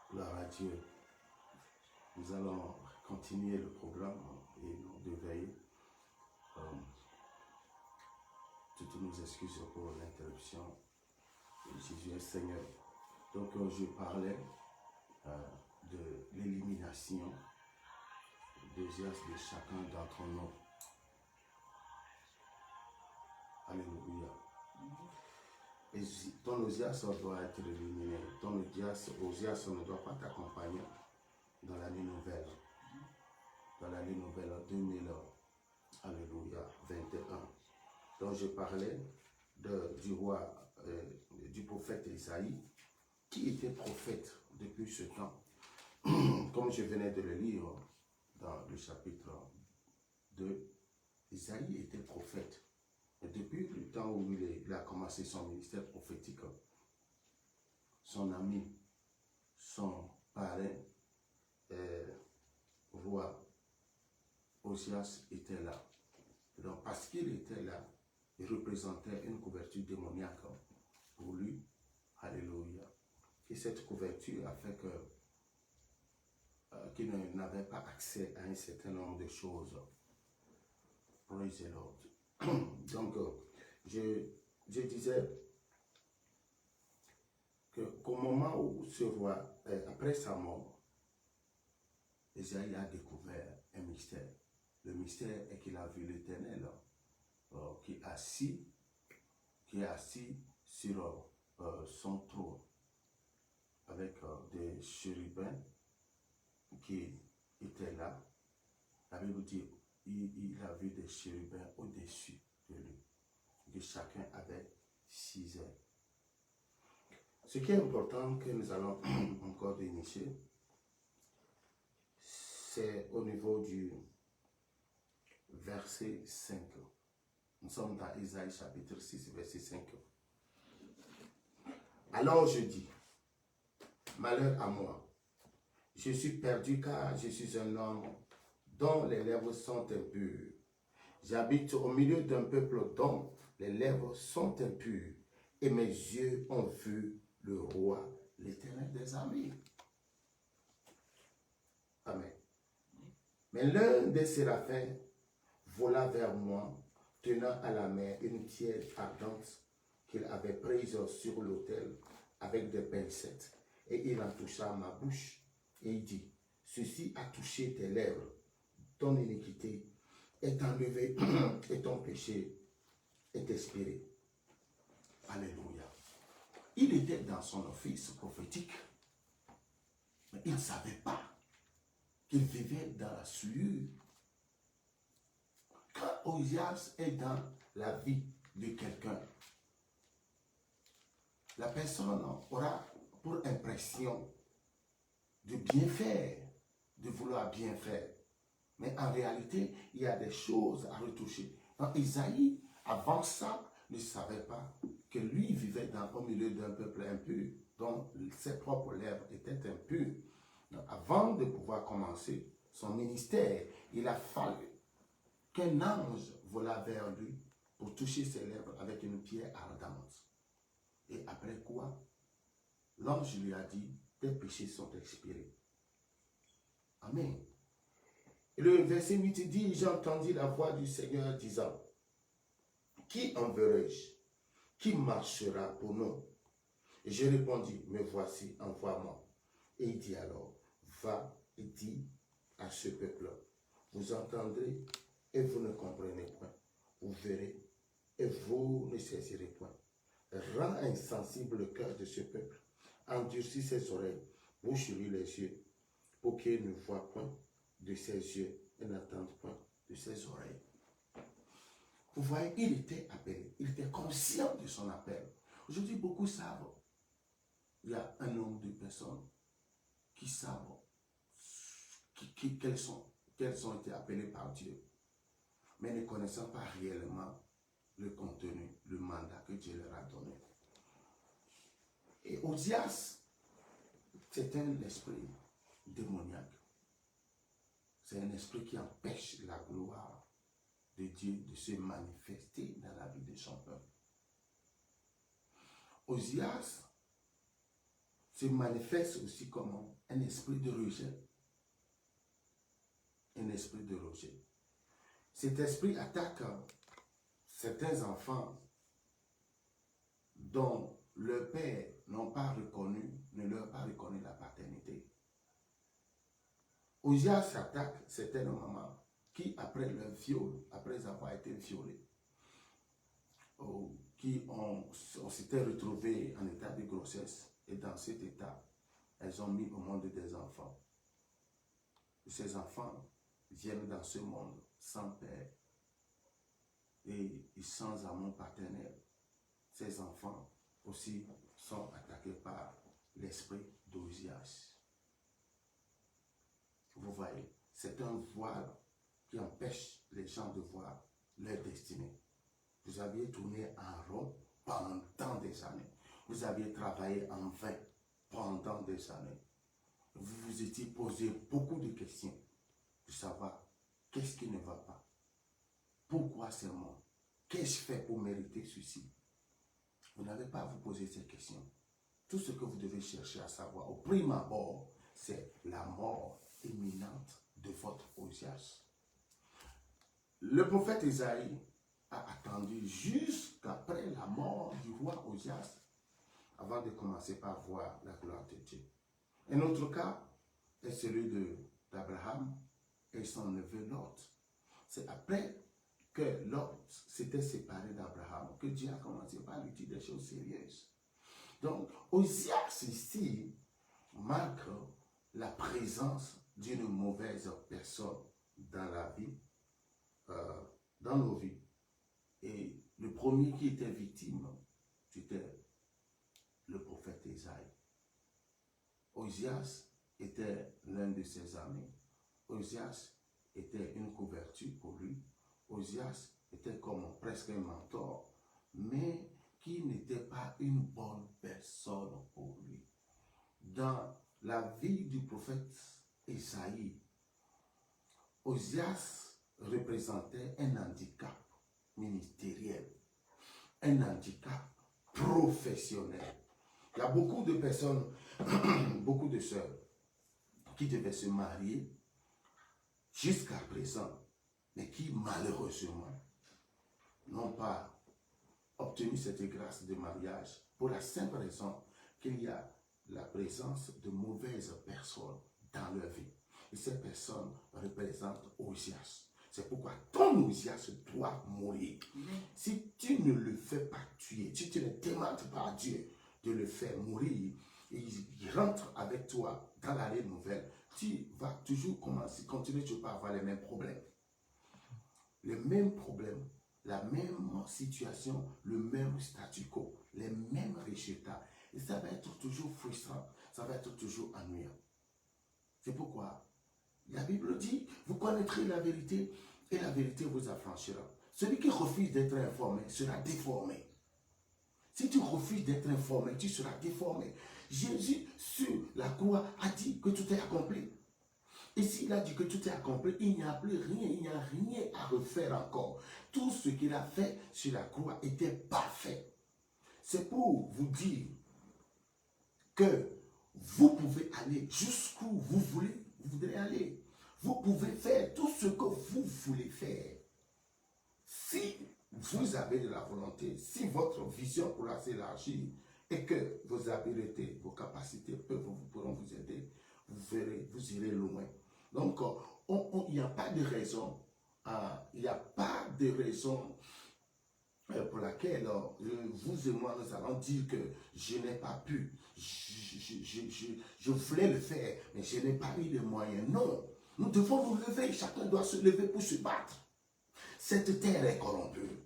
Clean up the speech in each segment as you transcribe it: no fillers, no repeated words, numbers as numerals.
Gloire à Dieu. Nous allons continuer le programme et nous devrions toutes nos excuses pour l'interruption. Jésus est Seigneur. Donc je parlais de l'élimination des gestes de chacun d'entre nous. Alléluia. Et ton osias doit être éliminé. Ton osias ne doit pas t'accompagner dans l'année nouvelle. Dans l'année nouvelle 2000, alléluia, 21. Donc je parlais du roi, du prophète Isaïe, qui était prophète depuis ce temps. Comme je venais de le lire dans le chapitre 2, Isaïe était prophète. Et depuis le temps où il a commencé son ministère prophétique, son ami, son parrain, roi Osias était là. Donc parce qu'il était là, il représentait une couverture démoniaque pour lui. Alléluia. Et cette couverture a fait qu'il n'avait pas accès à un certain nombre de choses. Praise the Lord. Donc, je disais qu'au moment où ce roi, après sa mort, Isaïe a découvert un mystère. Le mystère est qu'il a vu l'Éternel qui est assis sur son trône avec des chérubins qui étaient là. La Bible dit il a vu des chérubins au-dessus de lui, que chacun avait 6 ailes. Ce qui est important que nous allons encore dénicher, c'est au niveau du verset 5. Nous sommes dans Isaïe chapitre 6, verset 5. Alors je dis, malheur à moi, je suis perdu car je suis un homme dont les lèvres sont impures. J'habite au milieu d'un peuple dont les lèvres sont impures, et mes yeux ont vu le roi, l'Éternel des armées. Amen. Mais l'un des séraphins vola vers moi, tenant à la main une pierre ardente qu'il avait prise sur l'autel avec des pincettes, et il en toucha ma bouche, et il dit, ceci a touché tes lèvres, ton iniquité est enlevée et ton péché est expiré. Alléluia. Il était dans son office prophétique, mais il ne savait pas qu'il vivait dans la souillure. Quand Osias est dans la vie de quelqu'un, la personne aura pour impression de bien faire, de vouloir bien faire. Mais en réalité, il y a des choses à retoucher. Donc Isaïe, avant ça, ne savait pas que lui vivait au milieu d'un peuple impur, dont ses propres lèvres étaient impures. Donc, avant de pouvoir commencer son ministère, il a fallu qu'un ange vola vers lui pour toucher ses lèvres avec une pierre ardente. Et après quoi, l'ange lui a dit, tes péchés sont expirés. Amen. Et le verset 8 dit, j'entendis la voix du Seigneur disant, qui enverrai-je? Qui marchera pour nous? Et je répondis, me voici, envoie-moi. Et il dit alors, va et dis à ce peuple, vous entendrez et vous ne comprenez point. Vous verrez et vous ne saisirez point. Rends insensible le cœur de ce peuple. Endurcis ses oreilles, bouche-lui les yeux, pour qu'il ne voie point de ses yeux et n'entende point de ses oreilles. Vous voyez, il était appelé, il était conscient de son appel. Aujourd'hui, beaucoup savent. Il y a un nombre de personnes qui savent qu'elles ont été appelées par Dieu, mais ne connaissant pas réellement le contenu, le mandat que Dieu leur a donné. Et Osias, c'est un esprit démoniaque. C'est un esprit qui empêche la gloire de Dieu de se manifester dans la vie de son peuple. Osias se manifeste aussi comme un esprit de rejet. Un esprit de rejet. Cet esprit attaque certains enfants dont leurs pères n'ont pas reconnu, ne leur a pas reconnu la paternité. Ozias attaque certaines mamans qui, après leur viol, après avoir été violées, qui on s'était retrouvées en état de grossesse, et dans cet état, elles ont mis au monde des enfants. Et ces enfants viennent dans ce monde sans père et sans amour paternel. Ces enfants aussi sont attaqués par l'esprit d'Ozias. Vous voyez, c'est un voile qui empêche les gens de voir leur destinée. Vous aviez tourné en rond pendant des années. Vous aviez travaillé en vain pendant des années. Vous vous étiez posé beaucoup de questions pour savoir qu'est-ce qui ne va pas. Pourquoi c'est moi? Qu'ai-je fait pour mériter ceci? Vous n'avez pas à vous poser ces questions. Tout ce que vous devez chercher à savoir au prime abord, c'est la mort imminente de votre Ozias. Le prophète Isaïe a attendu jusqu'après la mort du roi Ozias avant de commencer par voir la gloire de Dieu. Un autre cas est celui d'Abraham et son neveu Lot. C'est après que Lot s'était séparé d'Abraham que Dieu a commencé par lui dire des choses sérieuses. Donc, Ozias ici marque la présence d'une mauvaise personne dans la vie, dans nos vies. Et le premier qui était victime, c'était le prophète Isaïe. Ozias était l'un de ses amis. Ozias était une couverture pour lui. Ozias était comme presque un mentor, mais qui n'était pas une bonne personne pour lui. Dans la vie du prophète Isaïe, Ozias représentait un handicap ministériel, un handicap professionnel. Il y a beaucoup de personnes, beaucoup de sœurs qui devaient se marier jusqu'à présent, mais qui malheureusement n'ont pas obtenu cette grâce de mariage pour la simple raison qu'il y a la présence de mauvaises personnes dans leur vie. Et ces personnes représentent Ozias. C'est pourquoi ton Ozias doit mourir. Si tu ne le fais pas tuer, si tu ne demandes pas à Dieu de le faire mourir, et il rentre avec toi dans l'année nouvelle, tu vas toujours continuer à avoir les mêmes problèmes. Les mêmes problèmes, la même situation, le même statu quo, les mêmes résultats. Et ça va être toujours frustrant, ça va être toujours ennuyant. C'est pourquoi la Bible dit, vous connaîtrez la vérité et la vérité vous affranchira. Celui qui refuse d'être informé sera déformé. Si tu refuses d'être informé, tu seras déformé. Jésus, sur la croix, a dit que tout est accompli. Et s'il a dit que tout est accompli, il n'y a plus rien, il n'y a rien à refaire encore. Tout ce qu'il a fait sur la croix était parfait. C'est pour vous dire que vous pouvez aller jusqu'où vous voudrez aller. Vous pouvez faire tout ce que vous voulez faire. Si vous avez de la volonté, si votre vision pourra s'élargir et que vos habiletés, vos capacités pourront vous aider, vous verrez, vous irez loin. Donc, il n'y a pas de raison, il n'y a pas de raison pour laquelle vous et moi, nous allons dire que je n'ai pas pu, je voulais le faire, mais je n'ai pas eu les moyens. Non, nous devons nous lever, chacun doit se lever pour se battre. Cette terre est corrompue.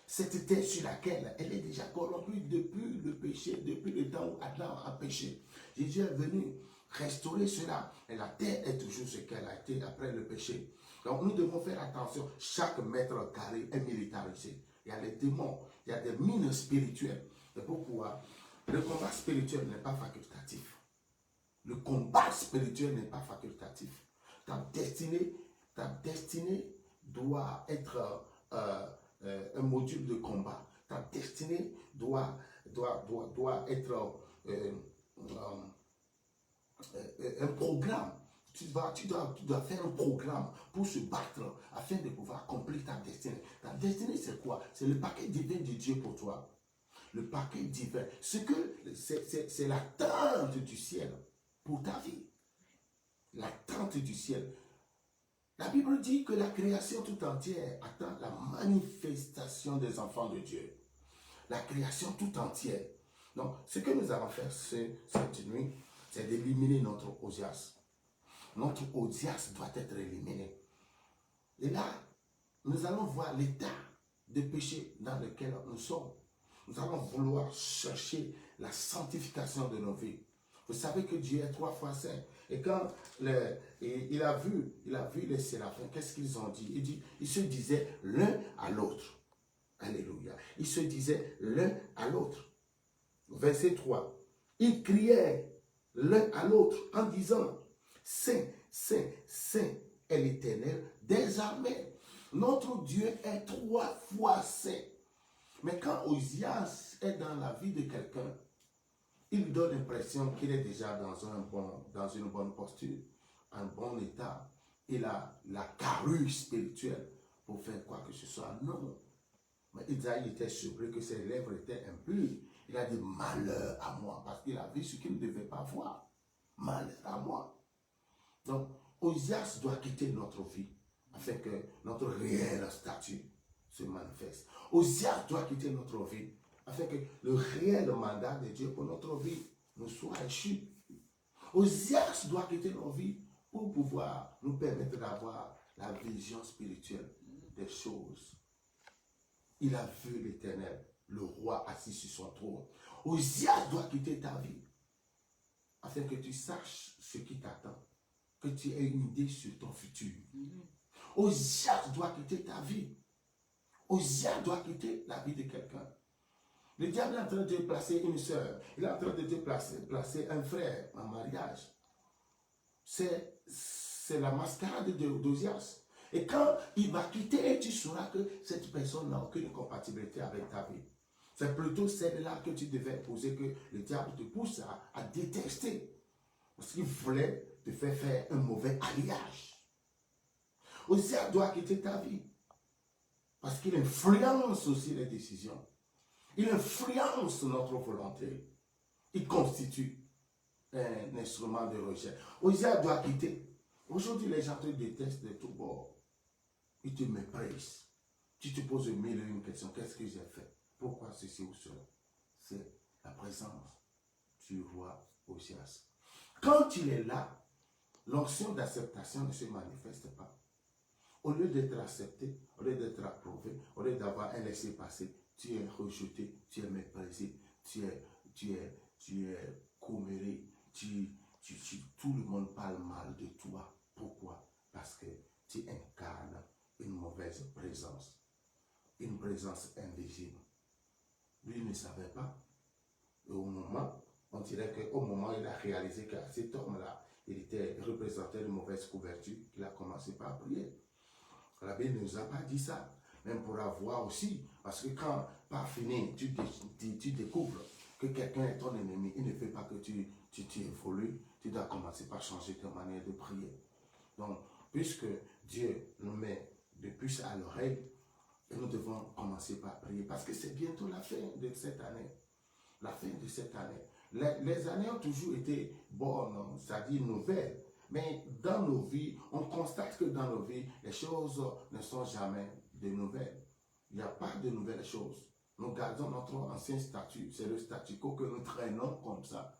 Cette terre sur laquelle elle est déjà corrompue depuis le péché, depuis le temps où Adam a péché. Jésus est venu restaurer cela. Et la terre est toujours ce qu'elle a été après le péché. Donc nous devons faire attention. Chaque mètre carré est militarisé. Il y a les démons, il y a des mines spirituelles. C'est pourquoi le combat spirituel n'est pas facultatif. Le combat spirituel n'est pas facultatif. Ta destinée doit être un module de combat. Ta destinée doit être un programme. Tu dois faire un programme pour se battre afin de pouvoir accomplir ta destinée. Ta destinée, c'est quoi? C'est le paquet divin de Dieu pour toi. Le paquet divin. C'est l'attente du ciel pour ta vie. L'attente du ciel. La Bible dit que la création tout entière attend la manifestation des enfants de Dieu. La création tout entière. Donc, ce que nous allons faire cette nuit, c'est d'éliminer notre odias. Notre odias doit être éliminé. Et là, nous allons voir l'état de péché dans lequel nous sommes. Nous allons vouloir chercher la sanctification de nos vies. Vous savez que Dieu est 3 fois saint. Et quand il a vu les séraphins, qu'est-ce qu'ils ont dit? Ils se disaient l'un à l'autre. Alléluia. Ils se disaient l'un à l'autre. Verset 3. Ils criaient l'un à l'autre en disant, Saint, Saint, Saint est l'Éternel des armées. Notre Dieu est 3 fois saint. Mais quand Osias est dans la vie de quelqu'un, il donne l'impression qu'il est déjà dans une bonne posture, un bon état. Il a la carrure spirituelle pour faire quoi que ce soit. Non. Mais Isaïe était surpris que ses lèvres étaient impures. Il a dit malheur à moi parce qu'il a vu ce qu'il ne devait pas voir. Malheur à moi. Donc, Osias doit quitter notre vie afin que notre réel statut se manifeste. Osias doit quitter notre vie afin que le réel mandat de Dieu pour notre vie nous soit échu. Osias doit quitter nos vies pour pouvoir nous permettre d'avoir la vision spirituelle des choses. Il a vu l'Éternel, le roi assis sur son trône. Osias doit quitter ta vie afin que tu saches ce qui t'attend, que tu aies une idée sur ton futur. Osias doit quitter ta vie. Osias doit quitter la vie de quelqu'un. Le diable est en train de placer une soeur. Il est en train de te placer un frère en mariage. C'est la mascarade d'Osias. Et quand il va quitter, tu sauras que cette personne n'a aucune compatibilité avec ta vie. C'est plutôt celle-là que tu devais poser, que le diable te pousse à détester. Parce qu'il voulait te faire un mauvais alliage. Osias doit quitter ta vie. Parce qu'il influence aussi les décisions. Il influence notre volonté. Il constitue un instrument de recherche. Osias doit quitter. Aujourd'hui, les gens te détestent de tout bord. Ils te méprisent. Tu te poses mille et une questions. Qu'est-ce que j'ai fait? Pourquoi ceci ou cela? C'est la présence du roi Osias. Quand il est là, l'onction d'acceptation ne se manifeste pas. Au lieu d'être accepté, au lieu d'être approuvé, au lieu d'avoir un laissez-passer, tu es rejeté, tu es méprisé, tu es comméré, tout le monde parle mal de toi. Pourquoi? Parce que tu incarnes une mauvaise présence, une présence invisible. Lui ne savait pas. Et au moment, on dirait qu'au moment où il a réalisé que cet homme-là, il était représenté d'une mauvaise couverture, il a commencé par prier. La Bible ne nous a pas dit ça, même pour avoir aussi, parce que quand, par finir, tu découvres que quelqu'un est ton ennemi, il ne fait pas que tu évolues, tu dois commencer par changer ta manière de prier. Donc, puisque Dieu nous met de puce à l'oreille, nous devons commencer par prier, parce que c'est bientôt la fin de cette année. La fin de cette année. Les années ont toujours été bonnes, c'est-à-dire nouvelles. Mais dans nos vies, on constate que dans nos vies, les choses ne sont jamais de nouvelles. Il n'y a pas de nouvelles choses. Nous gardons notre ancien statut. C'est le statu quo que nous traînons comme ça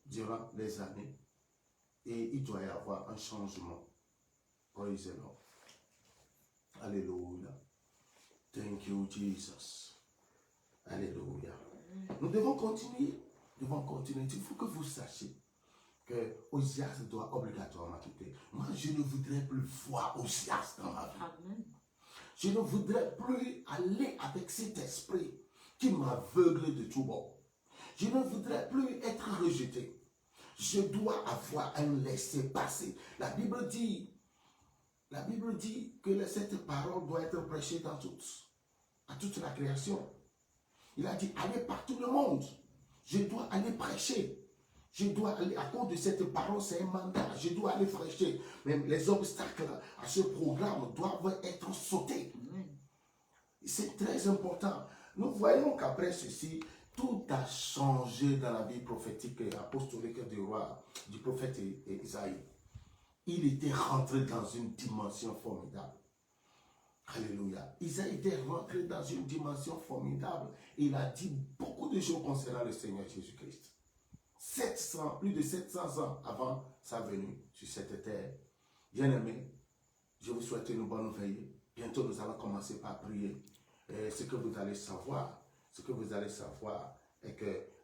durant les années. Et il doit y avoir un changement. Praise the Lord. Alléluia. Thank you, Jesus. Alléluia. Nous devons continuer. Il faut que vous sachiez que Osias doit obligatoirement quitter. Moi, je ne voudrais plus voir Osias dans ma vie. Amen. Je ne voudrais plus aller avec cet esprit qui m'aveugle de tout bord. Je ne voudrais plus être rejeté. Je dois avoir un laisser-passer. La Bible dit que cette parole doit être prêchée à toute la création. Il a dit, allez par tout le monde. Je dois aller prêcher. Je dois aller, à cause de cette parole, c'est un mandat. Je dois aller prêcher. Mais les obstacles à ce programme doivent être sautés. C'est très important. Nous voyons qu'après ceci, tout a changé dans la vie prophétique et apostolique du prophète Isaïe. Il était rentré dans une dimension formidable. Alléluia. Isaïe était rentré dans une dimension formidable. Il a dit beaucoup de choses concernant le Seigneur Jésus-Christ. Plus de 700 ans avant sa venue sur cette terre. Bien-aimés, je vous souhaite une bonne veille. Bientôt, nous allons commencer par prier. Et ce que vous allez savoir, est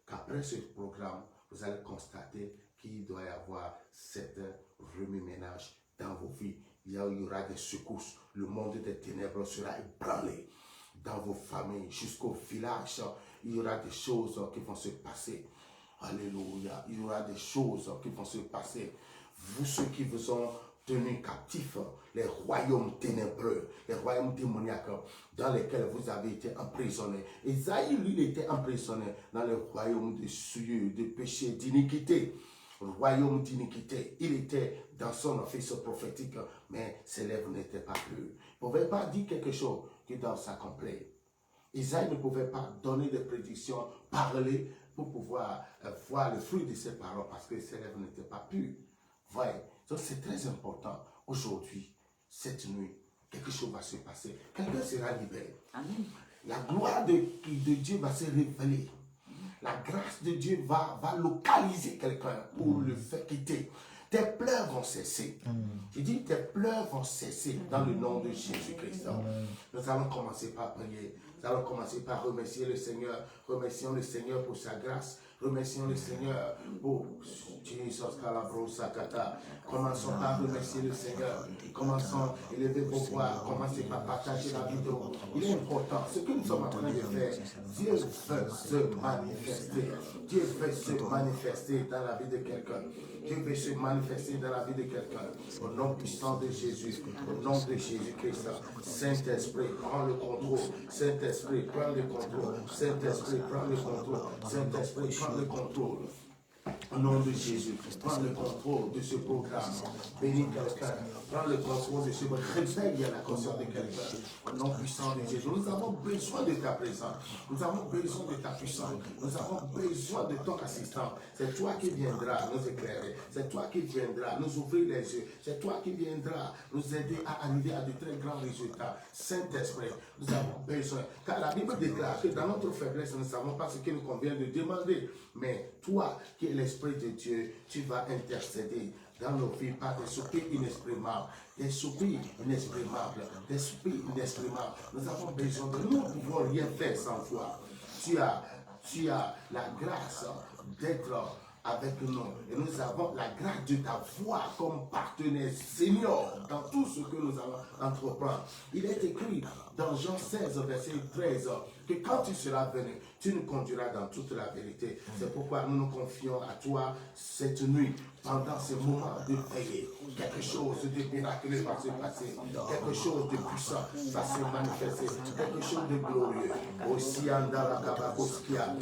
qu'après ce programme, vous allez constater qu'il doit y avoir cette remue-ménage dans vos vies. Il y aura des secousses. Le monde des ténèbres sera ébranlé dans vos familles, jusqu'au village. Il y aura des choses qui vont se passer. Alléluia. Il y aura des choses qui vont se passer. Vous, ceux qui vous ont tenus captifs, les royaumes ténébreux, les royaumes démoniaques dans lesquels vous avez été emprisonnés. Isaïe, lui, il était emprisonné dans le royaume de souillure, de péché, d'iniquité. Royaume d'iniquité. Il était dans son office prophétique, mais ses lèvres n'étaient pas pures. Il ne pouvait pas dire quelque chose qui doit s'accomplir. Isaïe ne pouvait pas donner des prédictions, parler pour pouvoir voir le fruit de ses paroles parce que ses lèvres n'étaient pas pures. Voyez, donc c'est très important. Aujourd'hui, cette nuit, quelque chose va se passer. Quelqu'un sera libéré. Amen. La gloire de Dieu va se révéler. La grâce de Dieu va localiser quelqu'un pour le faire quitter. Tes pleurs vont cesser. Je dis, tes pleurs vont cesser dans le nom de Jésus-Christ. Nous allons commencer par prier. Nous allons commencer par remercier le Seigneur. Remercions le Seigneur pour sa grâce. Remercions le Seigneur pour Jesus Calabro-Sakata. Commençons par remercier le Seigneur. Commençons à élever vos voix. Commencez par partager la vidéo. Il est important. Ce que nous sommes en train de faire, Dieu veut se manifester. Dieu veut se manifester dans la vie de quelqu'un. Dieu veut se manifester dans la vie de quelqu'un. Au nom puissant de Jésus. Au nom de Jésus-Christ. Saint-Esprit, prends le contrôle. Saint-Esprit, prends le contrôle. Saint-Esprit, prends le contrôle. Saint-Esprit, prends le contrôle. Au nom de Jésus, prends le contrôle de ce programme. Bénis quelqu'un. Prends le contrôle de ce programme. Réveille la conscience de quelqu'un. Au nom puissant de Jésus. Nous avons besoin de ta présence. Nous avons besoin de ta puissance. Nous avons besoin de ton assistant. C'est toi qui viendras nous éclairer. C'est toi qui viendras nous ouvrir les yeux. C'est toi qui viendras nous aider à arriver à de très grands résultats. Saint-Esprit, nous avons besoin. Car la Bible déclare que dans notre faiblesse, nous ne savons pas ce qu'il nous convient de demander. Mais toi, qui es l'Esprit de Dieu, tu vas intercéder dans nos vies par des soupirs inexprimables, des soupirs inexprimables, des soupirs inexprimables. Nous avons besoin de nous, ne pouvons rien faire sans toi. Tu as la grâce d'être avec nous. Et nous avons la grâce de ta voix comme partenaire senior dans tout ce que nous allons entreprendre. Il est écrit dans Jean 16, verset 13, que quand tu seras venu, tu nous conduiras dans toute la vérité. C'est pourquoi nous nous confions à toi cette nuit, pendant ce moment de veiller. Quelque chose de miraculeux va se passer. Quelque chose de puissant va se manifester. Quelque chose de glorieux. Aussi andala kababoskia,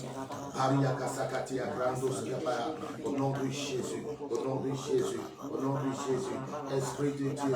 paria kasakatia grandoskia. Au nom de Jésus, au nom de Jésus, au nom de Jésus. Esprit de Dieu,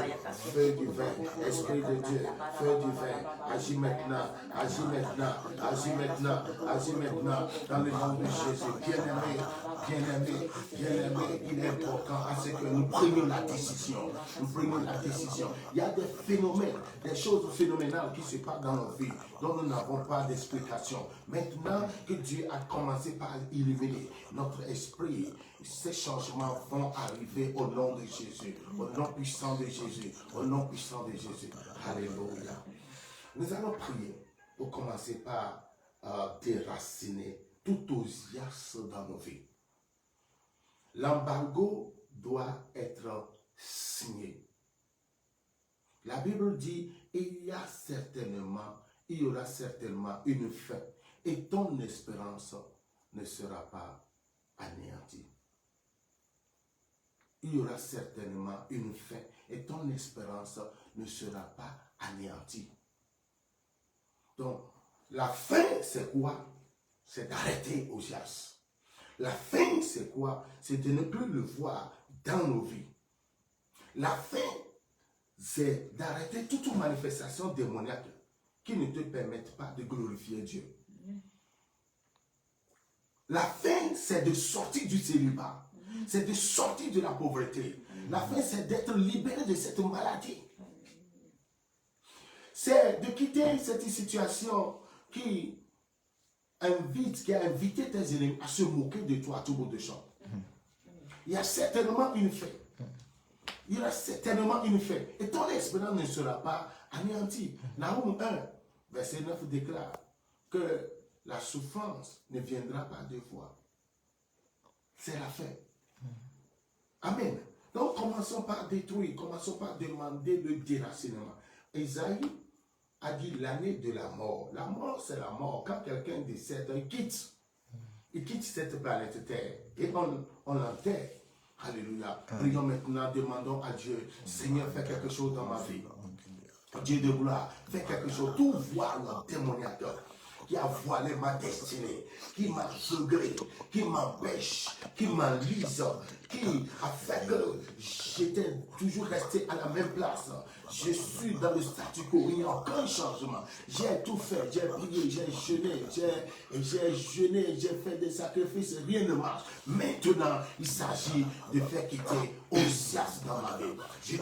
feu du vin. Esprit de Dieu, feu du vin. Agis maintenant, agis maintenant, agis maintenant, agis maintenant. Dans le nom de Jésus. Bien-aimé, bien-aimé, bien-aimé, il est important à ce que nous prenions la décision. Nous prenions la décision. Il y a des phénomènes, des choses phénoménales qui se passent dans nos vies, dont nous n'avons pas d'explication. Maintenant que Dieu a commencé par illuminer notre esprit, ces changements vont arriver au nom de Jésus, au nom puissant de Jésus, au nom puissant de Jésus. Alléluia. Nous allons prier pour commencer par déraciner tout osias dans nos vies. L'embargo doit être signé. La Bible dit, il y aura certainement une fin et ton espérance ne sera pas anéantie. Il y aura certainement une fin et ton espérance ne sera pas anéantie. Donc, la fin, c'est quoi? C'est d'arrêter Osias. La fin, c'est quoi? C'est de ne plus le voir dans nos vies. La fin, c'est d'arrêter toute manifestation démoniaque qui ne te permettent pas de glorifier Dieu. La fin, c'est de sortir du célibat. C'est de sortir de la pauvreté. La fin, c'est d'être libéré de cette maladie. C'est de quitter cette situation qui a invité tes ennemis à se moquer de toi à tout bout de champ. Il y a certainement une fin. Il y aura certainement une fin. Et ton espérance ne sera pas anéantie. Naoum 1, verset 9 déclare que la souffrance ne viendra pas deux fois. C'est la fin. Amen. Donc commençons par détruire, commençons par demander le déracinement. Isaïe a dit l'année de la mort. La mort, c'est la mort. Quand quelqu'un décède, il quitte cette planète Terre et on l'enterre. Alléluia. Prions maintenant, demandons à Dieu, Seigneur, fais quelque chose dans ma vie. Dieu de gloire, fais quelque chose. Tout voile démoniaque qui a voilé ma destinée, qui m'a jeuglé, qui m'empêche, qui m'enlise, qui a fait que j'étais toujours resté à la même place. Je suis dans le statu quo, il n'y a aucun changement. J'ai tout fait, j'ai prié, j'ai jeûné, j'ai fait des sacrifices, rien ne marche. Maintenant, il s'agit de faire quitter Osias dans ma vie. Je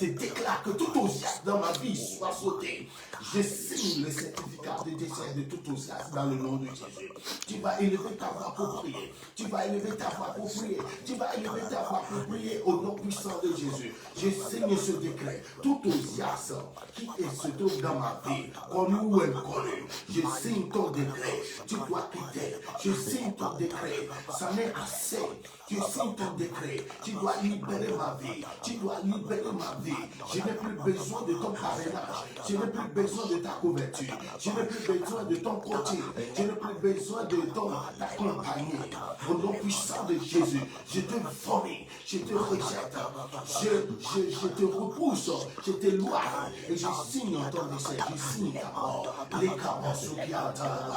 déclare que tout Osias dans ma vie soit sauté. Je signe le certificat de décès de tout Osias dans le nom de Jésus. Tu vas élever ta voix pour prier. Tu vas élever ta voix pour prier. Tu vas élever ta voix pour prier au nom puissant de Jésus. Je signe ce décret. Tout Osias qui se trouve dans ma vie, connu ou inconnu, je signe ton décret. Tu dois quitter. Je signe ton décret. Ça n'est assez. Tu signes ton décret. Tu dois libérer ma vie. Tu dois libérer ma vie. Je n'ai plus besoin de ton parrainage. Je n'ai plus besoin de ta couverture. Je n'ai plus besoin de ton côté. Je n'ai plus besoin de t'accompagner. Au nom puissant de Jésus, je te vomis. Je te rejette. Je te repousse. Je t'éloigne. Et je signe ton décès. Je signe ta mort. Les cabasous qui attendent.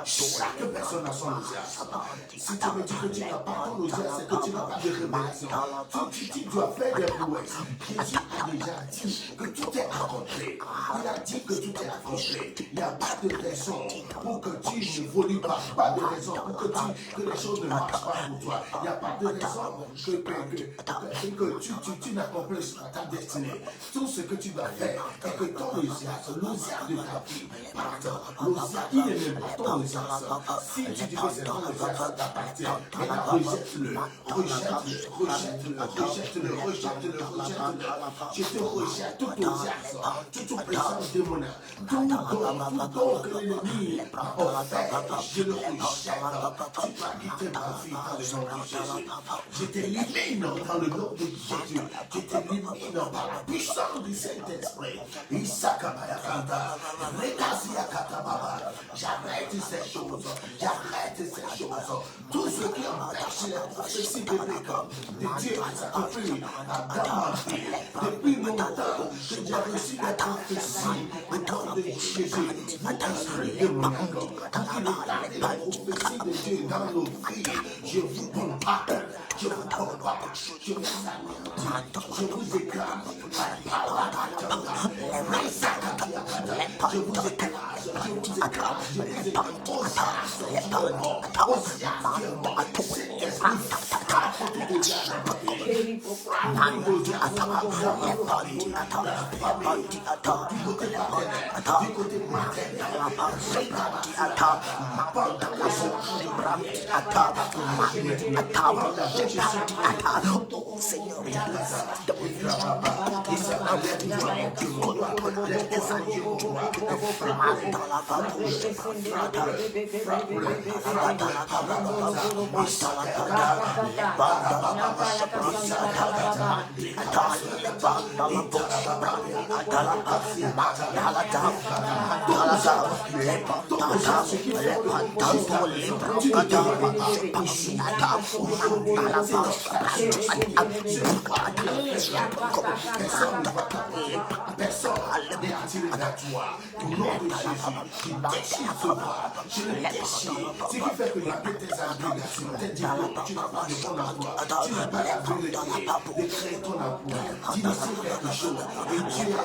Chaque personne a son Osias. Si tu me dis que tu n'as pas ton Osias, c'est que tu n'as pas de révélation. Tu dois faire des prouesses. Jésus a déjà dit que tout est accompli. Il a dit que tout est accompli. Il n'y a pas de raison pour que tu n'évolues pas. Pas de raison pour que les choses ne marchent pas pour toi. Il n'y a pas de raison que tu n'accomplisses pas ta destinée. Tout ce que tu dois faire est que ton Osias, l'Osias de ta vie, parte. L'Osias, il n'est même pas ton Osias. Si tu dis que c'est ton Osias, ça t'appartient. Maintenant, rejette-le. Je te rejette tout Osias, toute présence démoniaque, tout don que l'ennemi a offert, je le rejette. Tu vas quitter ma vie dans le nom de Jésus. Je t'élimine dans le nom de Jésus. Je t'élimine par la puissance du Saint-Esprit. J'arrête ces choses. Tout ce qui empêche les prophéties bibliques de Dieu à s'accomplir dans ma vie. Depuis longtemps que j'ai reçu des prophéties au nom de Jésus. Vous esprit démoniaque, qui regardez la prophétie de Dieu dans nos vies, je vous bombarde. Je vous combat, je vous anéantis, je vous écrase. Je vous Personne n'est attiré vers toi. Au nom de Jésus, je déchire ce bras. Je le déchire. Ce qui fait que malgré tes agrégations, tes diplômes, tu n'as pas de bon emploi. Tu n'as pas la vérité de créer ton emploi. D'initier quelque chose. Et tu es le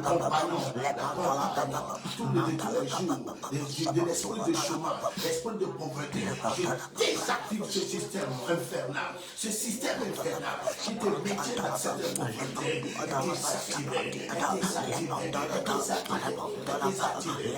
compagnon, la compagnon. Tous les jours de l'esprit de chômage, l'esprit de pauvreté. Je désactive ce système infernal. Ce système infernal qui te maintient dans cette pauvreté. Désactivé.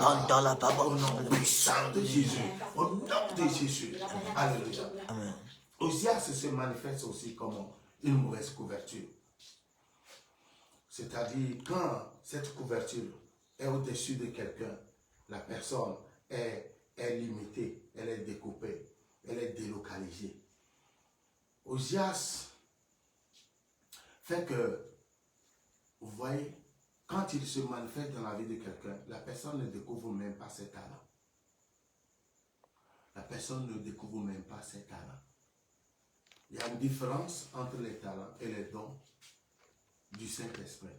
Mandala puissant de Jésus, au nom de Jésus. Alléluia. Osias se manifeste aussi comme une mauvaise couverture. C'est-à-dire, quand cette couverture est au-dessus de quelqu'un, la personne est limitée, elle est découpée, elle est délocalisée. Osias fait que, vous voyez, quand il se manifeste dans la vie de quelqu'un, la personne ne découvre même pas ses talents. La personne ne découvre même pas ses talents. Il y a une différence entre les talents et les dons du Saint-Esprit.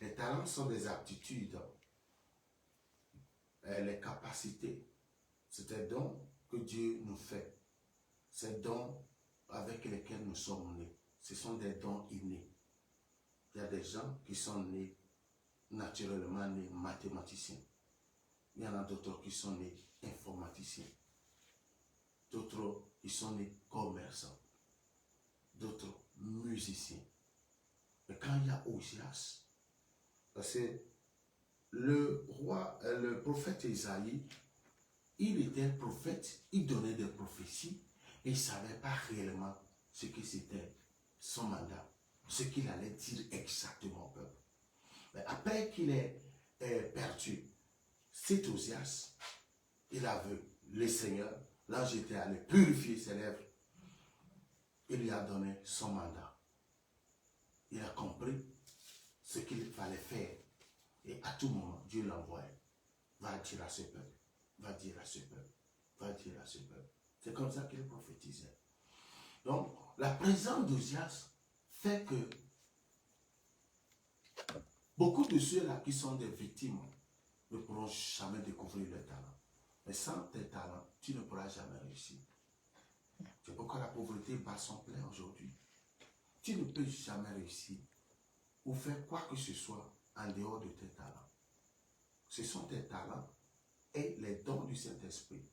Les talents sont des aptitudes, les capacités. C'est des dons que Dieu nous fait. Ces dons avec lesquels nous sommes nés. Ce sont des dons innés. Il y a des gens qui sont nés, naturellement nés mathématiciens. Il y en a d'autres qui sont nés informaticiens. D'autres qui sont nés commerçants. D'autres musiciens. Mais quand il y a Osias, parce que le prophète Isaïe, il était prophète, il donnait des prophéties et il ne savait pas réellement ce que c'était son mandat, ce qu'il allait dire exactement au peuple. Mais après qu'il ait perdu cet Osias, il a vu le Seigneur, l'ange était allé purifier ses lèvres, il lui a donné son mandat. Il a compris ce qu'il fallait faire. Et à tout moment, Dieu l'envoie. Va dire à ce peuple. Va dire à ce peuple. Va dire à ce peuple. C'est comme ça qu'il prophétisait. Donc, la présence d'Osias fait que beaucoup de ceux-là qui sont des victimes ne pourront jamais découvrir leur talent. Mais sans tes talents, tu ne pourras jamais réussir. C'est pourquoi la pauvreté bat son plein aujourd'hui. Tu ne peux jamais réussir ou faire quoi que ce soit en dehors de tes talents. Ce sont tes talents et les dons du Saint-Esprit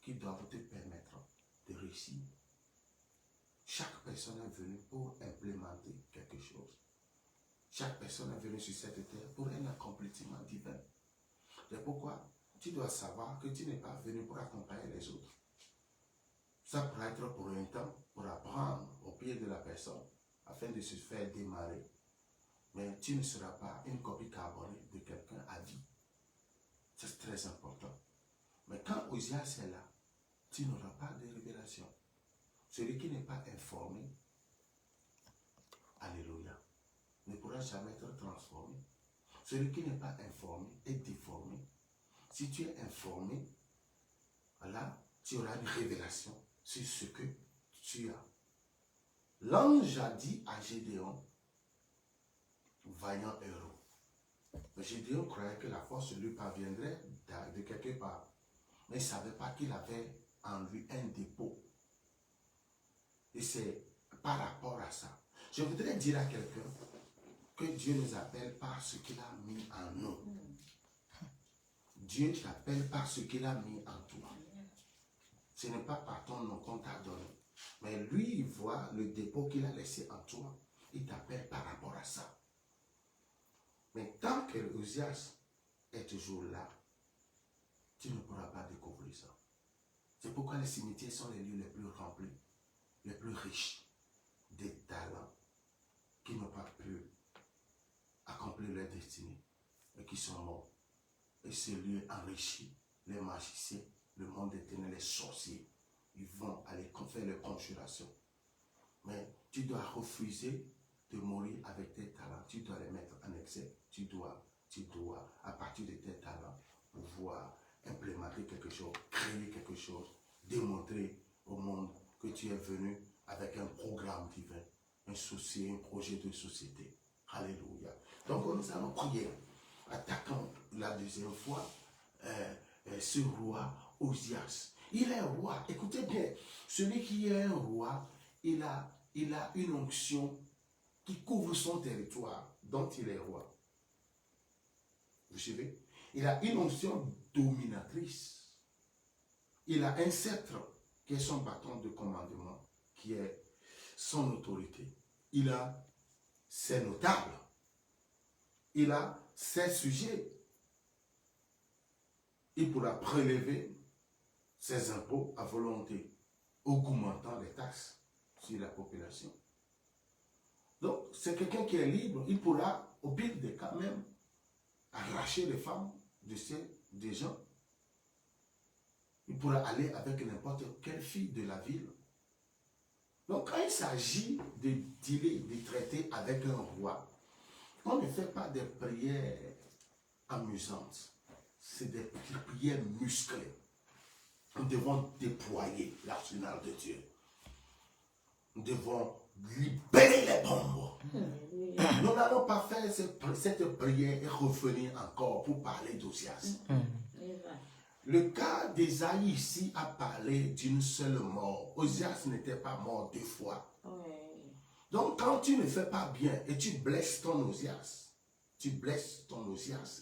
qui doivent te permettre de réussir. Chaque personne est venue pour implémenter quelque chose. Chaque personne est venue sur cette terre pour un accomplissement divin. C'est pourquoi tu dois savoir que tu n'es pas venu pour accompagner les autres. Ça pourrait être pour un temps, pour apprendre au pied de la personne, afin de se faire démarrer. Mais tu ne seras pas une copie carbonée de quelqu'un à vie. C'est très important. Mais quand Osias est là, tu n'auras pas de révélation. Celui qui n'est pas informé, alléluia, ne pourra jamais être transformé. Celui qui n'est pas informé est déformé. Si tu es informé, là, tu auras une révélation sur ce que tu as. L'ange a dit à Gédéon, vaillant héros. Mais Gédéon croyait que la force lui parviendrait de quelque part. Mais il ne savait pas qu'il avait en lui un dépôt. Et c'est par rapport à ça. Je voudrais dire à quelqu'un que Dieu nous appelle par ce qu'il a mis en nous. Dieu t'appelle par ce qu'il a mis en toi. Ce n'est pas par ton nom qu'on t'a donné. Mais lui, il voit le dépôt qu'il a laissé en toi. Il t'appelle par rapport à ça. Mais tant que Osias est toujours là, tu ne pourras pas découvrir ça. C'est pourquoi les cimetières sont les lieux les plus remplis, les plus riches des talents qui n'ont pas pu accomplir leur destinée et qui sont morts. Et ce lieu enrichit les magiciens, le monde des ténèbres, les sorciers. Ils vont aller faire leurs conjurations. Mais tu dois refuser de mourir avec tes talents. Tu dois les mettre en excès. Tu dois, à partir de tes talents, pouvoir implémenter quelque chose, créer quelque chose, démontrer au monde que tu es venu avec un programme divin, un souci, un projet de société. Alléluia. Donc nous allons prier. Attaquons la deuxième fois ce roi Osias. Il est roi. Écoutez bien, celui qui est un roi, il a une onction qui couvre son territoire dont il est roi. Vous suivez? Il a une onction dominatrice. Il a un sceptre qui est son bâton de commandement, qui est son autorité. Il a ses notables. Il a ses sujets. Il pourra prélever ses impôts à volonté, augmentant les taxes sur la population. Donc, c'est quelqu'un qui est libre. Il pourra, au pire des cas même, arracher les femmes des gens. Il pourra aller avec n'importe quelle fille de la ville. Donc, quand il s'agit de dealer, de traiter avec un roi, on ne fait pas des prières amusantes. C'est des prières musclées. Nous devons déployer l'arsenal de Dieu. Nous devons libérer les bombes. Nous n'allons pas faire cette prière et revenir encore pour parler d'Osias. Le cas d'Ésaïe ici a parlé d'une seule mort. Osias n'était pas mort 2 fois. Donc quand tu ne fais pas bien et tu blesses ton Osias,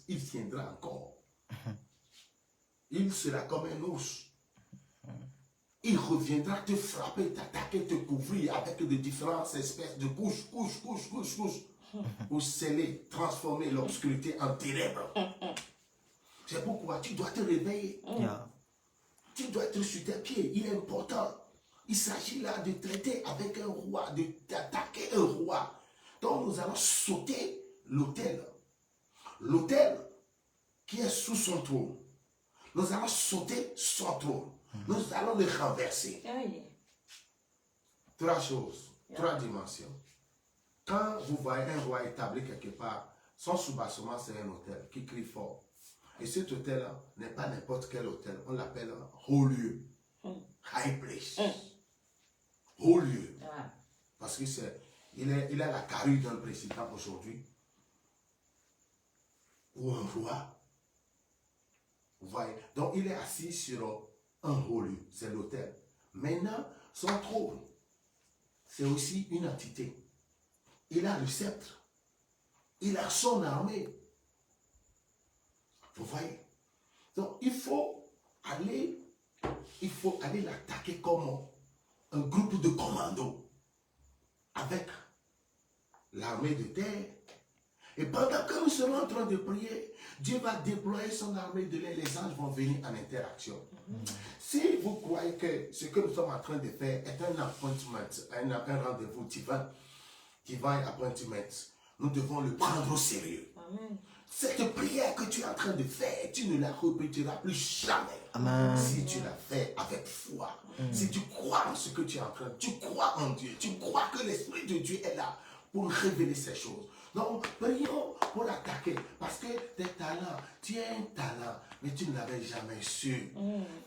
il tiendra encore. Il sera comme un ours. Il reviendra te frapper, t'attaquer, te couvrir avec de différentes espèces de couches, pour sceller, transformer l'obscurité en ténèbres. C'est pourquoi tu dois te réveiller. Tu dois être sur tes pieds. Il est important. Il s'agit là de traiter avec un roi, d'attaquer un roi. Donc nous allons sauter l'autel. L'autel qui est sous son trône. Nous allons sauter son trône. Nous allons le renverser. 3 choses, 3 dimensions. Quand vous voyez un roi établi quelque part, son soubassement c'est un hôtel qui crie fort. Et cet hôtel-là n'est pas n'importe quel hôtel. On l'appelle haut lieu. High place. Haut lieu. Parce que il a la carrure d'un président aujourd'hui. Ou un roi. Vous voyez. Donc il est assis sur un haut lieu. C'est l'hôtel. Maintenant, Son trône, c'est aussi une entité. Il a le sceptre. Il a son armée. Vous voyez? Donc, il faut aller l'attaquer comme un groupe de commandos avec l'armée de terre. Et pendant que nous serons en train de prier, Dieu va déployer son armée de l'air. Les anges vont venir en interaction. Si vous croyez que ce que nous sommes en train de faire est un appointment, un rendez-vous divine appointment, nous devons le prendre au sérieux. Amen. Cette prière que tu es en train de faire, tu ne la répéteras plus jamais. Amen. Si tu la fais avec foi, si tu crois en ce que tu es en train, tu crois en Dieu, tu crois que l'Esprit de Dieu est là pour révéler ces choses. Donc, prions pour l'attaquer. Parce que tes talents, tu es un talent, mais tu ne l'avais jamais su.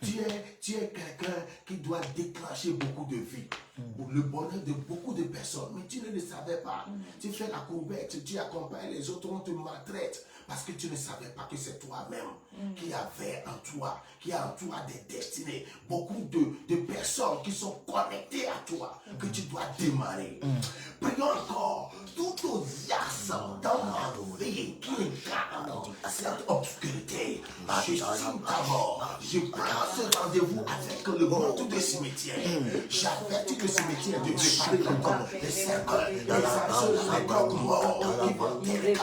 Tu es quelqu'un qui doit déclencher beaucoup de vie. Pour le bonheur de beaucoup de personnes. Mais tu ne le savais pas. Tu fais la courbette, tu accompagnes les autres, on te maltraite. Parce que tu ne savais pas que c'est toi-même qui avait en toi, qui a en toi des destinées. Beaucoup de personnes qui sont connectées à toi, que tu dois démarrer. Prions encore. Tout audience dans ma vie qui incarne cette obscurité. Je signe ta mort. Je prends ce rendez-vous avec le monde des cimetières. J'avertis le cimetière de préparer comme les cercles, les arceaux, les coqs morts qui vont enterrer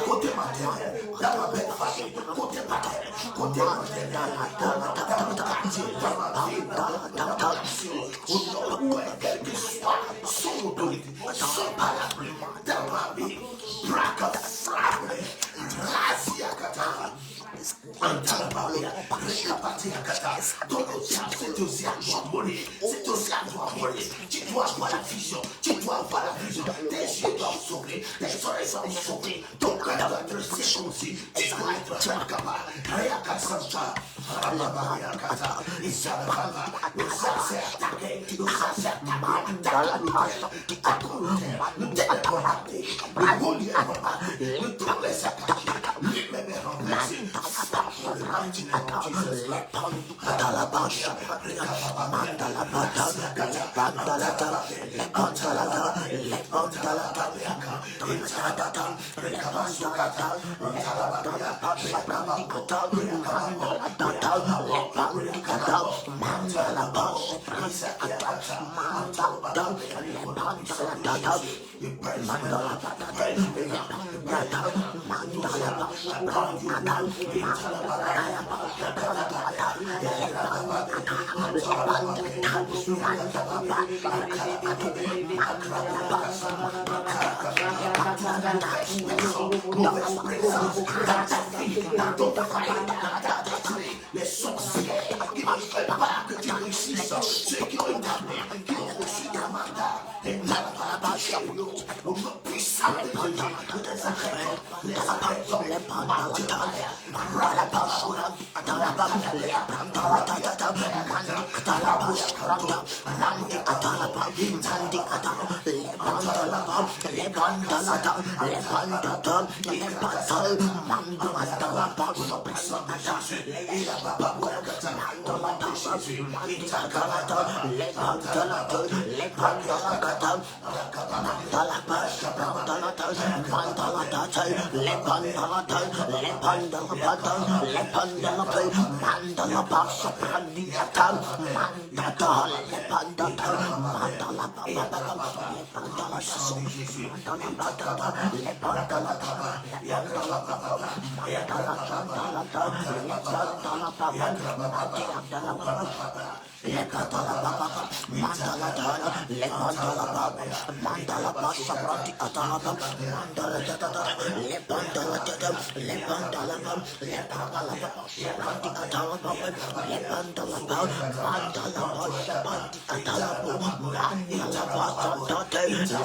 côté matériel, dans ma belle famille, côté matériel, dans mon quartier, dans ma ville, dans ma mission, quel que soit son autorité, son parapluie, dans ma vie, braque, frappe, raziakata. Tu dois avoir la vision, tu dois avoir la vision. Tes yeux doivent s'ouvrir, tes oreilles doivent s'ouvrir, ton cœur doit être circoncis, tu dois être capable. Réakasanta, Rababariakata, Isababa, le sang s'est attaqué, le sang s'est attaqué, le terre est bombardé, le goulier est bombardé, le trône est attaqué, lui-même est renversé. Les sorciers qui ne veulent pas que tu réussisses, ceux qui ont une armée, qui ont reçu ta mandat, et le nom puissant de Jésus, les arrêtons,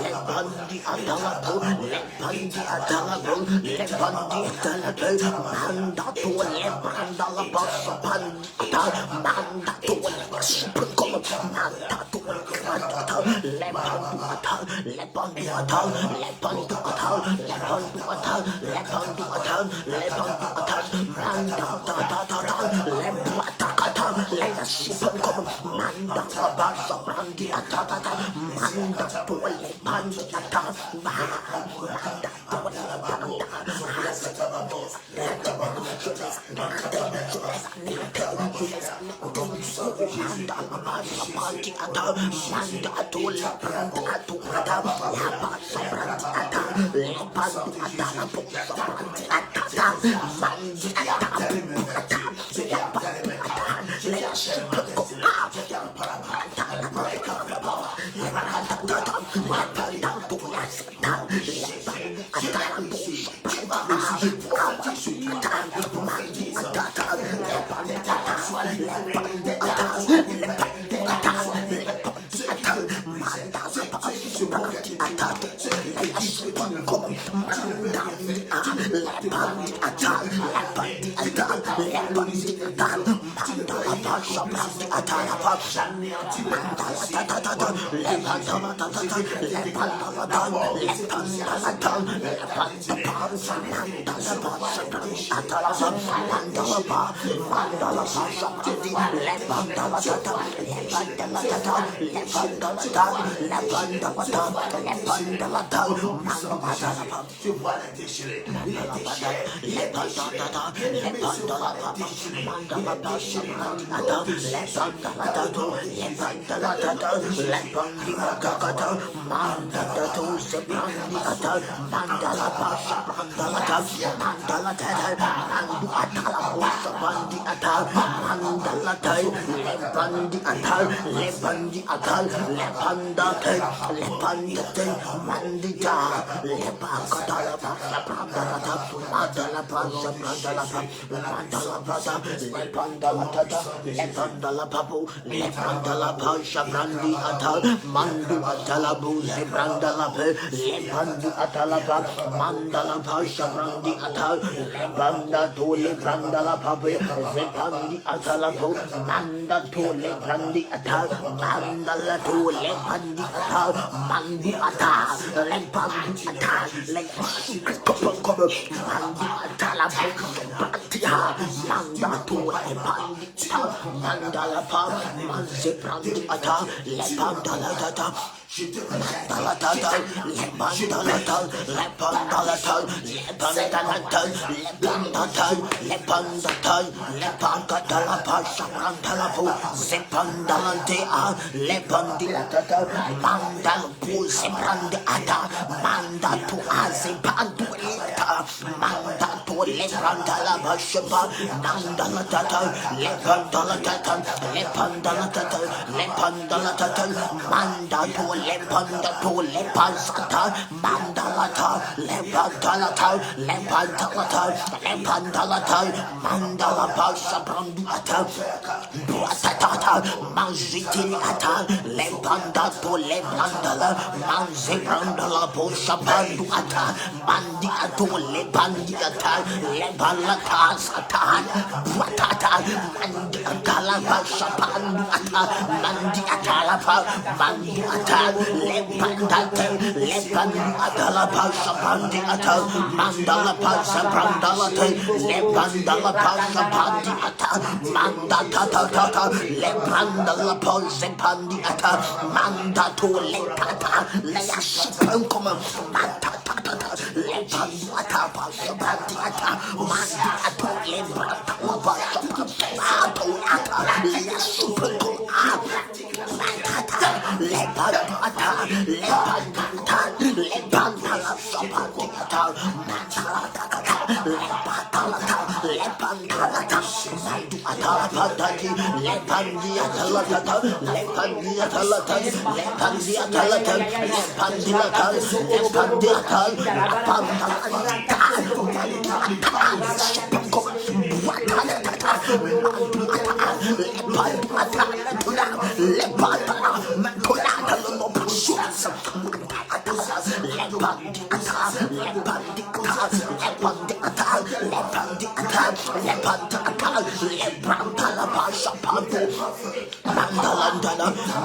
Lebandi Adalapo, Lebandi Adalapo, Lebandi Adalapo, Manda to Lebrandala Basapan, Manda to Supercom, Manda to Grandata, Lebandu Atal, Lebandu Atal, Lebandu Atal, Lebandu Atal, Lebandu Atal, Lebandu Atal, Manda Tata, Lebratakata, Lena Supercom, Manda Basa Brandi Atata, Manda to Lebandi Atal, Manda to Je vois les déchirés.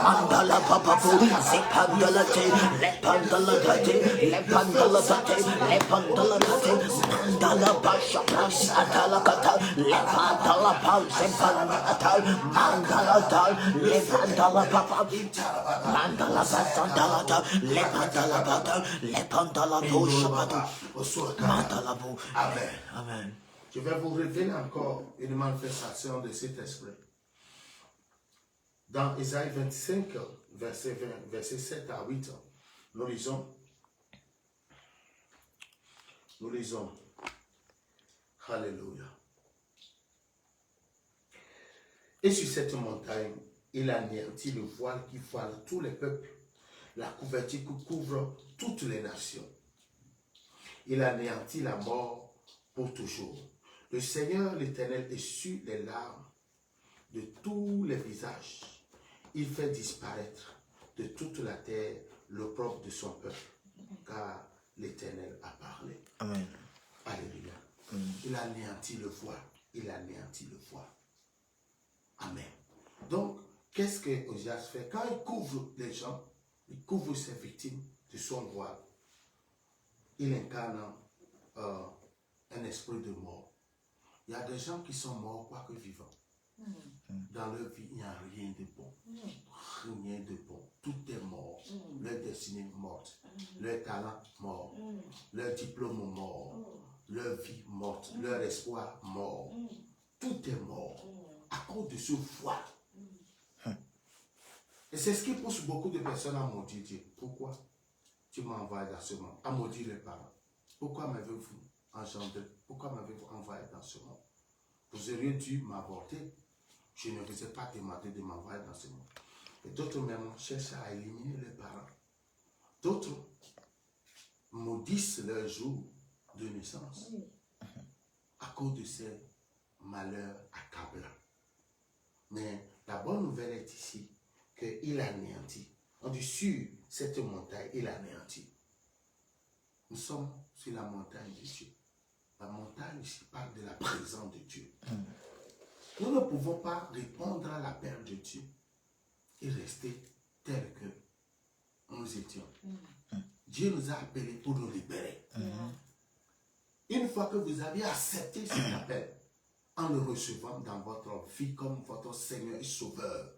Mandala Papapu, Zipandala, Lepandala, Lepandala, Lepandala, Mandala Pasha, Atala Kata, Lepandala Pause, Mandala, Lepandala Papa, Mandala Basandala, Lepandala Bata, Lepandala Toshabatu, Mandala Bu. Amen. Amen. Je vais vous révéler encore une manifestation de cet esprit. Dans Isaïe 25, verset 7 à 8, nous lisons, Alléluia. Et sur cette montagne, il anéantit le voile qui voile tous les peuples, la couverture qui couvre toutes les nations. Il anéantit la mort pour toujours. Le Seigneur l'Éternel essuie les larmes de tous les visages. Il fait disparaître de toute la terre l'opprobre de son peuple, car l'Éternel a parlé. Amen. Alléluia. Il anéantit le voile. Il anéantit le voile. Amen. Donc, qu'est-ce que Osias fait? Quand il couvre les gens, il couvre ses victimes de son voile, il incarne un esprit de mort. Il y a des gens qui sont morts, quoique vivants. Dans leur vie, il n'y a rien de bon. Rien de bon. Tout est mort. Leur destinée morte. Leur talent mort. Leur diplôme mort. Leur vie morte. Leur espoir mort. Tout est mort. À cause de ce voile. Et c'est ce qui pousse beaucoup de personnes à maudire Dieu. Pourquoi tu m'as envoyé dans ce monde? À maudire les parents. Pourquoi m'avez-vous engendré? Pourquoi m'avez-vous envoyé dans ce monde? Vous auriez dû m'avorter. Je ne vous ai pas demandé de m'envoyer dans ce monde. Et d'autres même cherchent à éliminer les parents. D'autres maudissent leur jour de naissance à cause de ces malheurs accablants. Mais la bonne nouvelle est ici qu'il anéantit. On dit sur cette montagne, il anéantit. Nous sommes sur la montagne de Dieu. La montagne ici parle de la présence de Dieu. Nous ne pouvons pas répondre à l'appel de Dieu et rester tel que nous étions. Dieu nous a appelés pour nous libérer. Une fois que vous avez accepté cet appel, en le recevant dans votre vie comme votre Seigneur et Sauveur,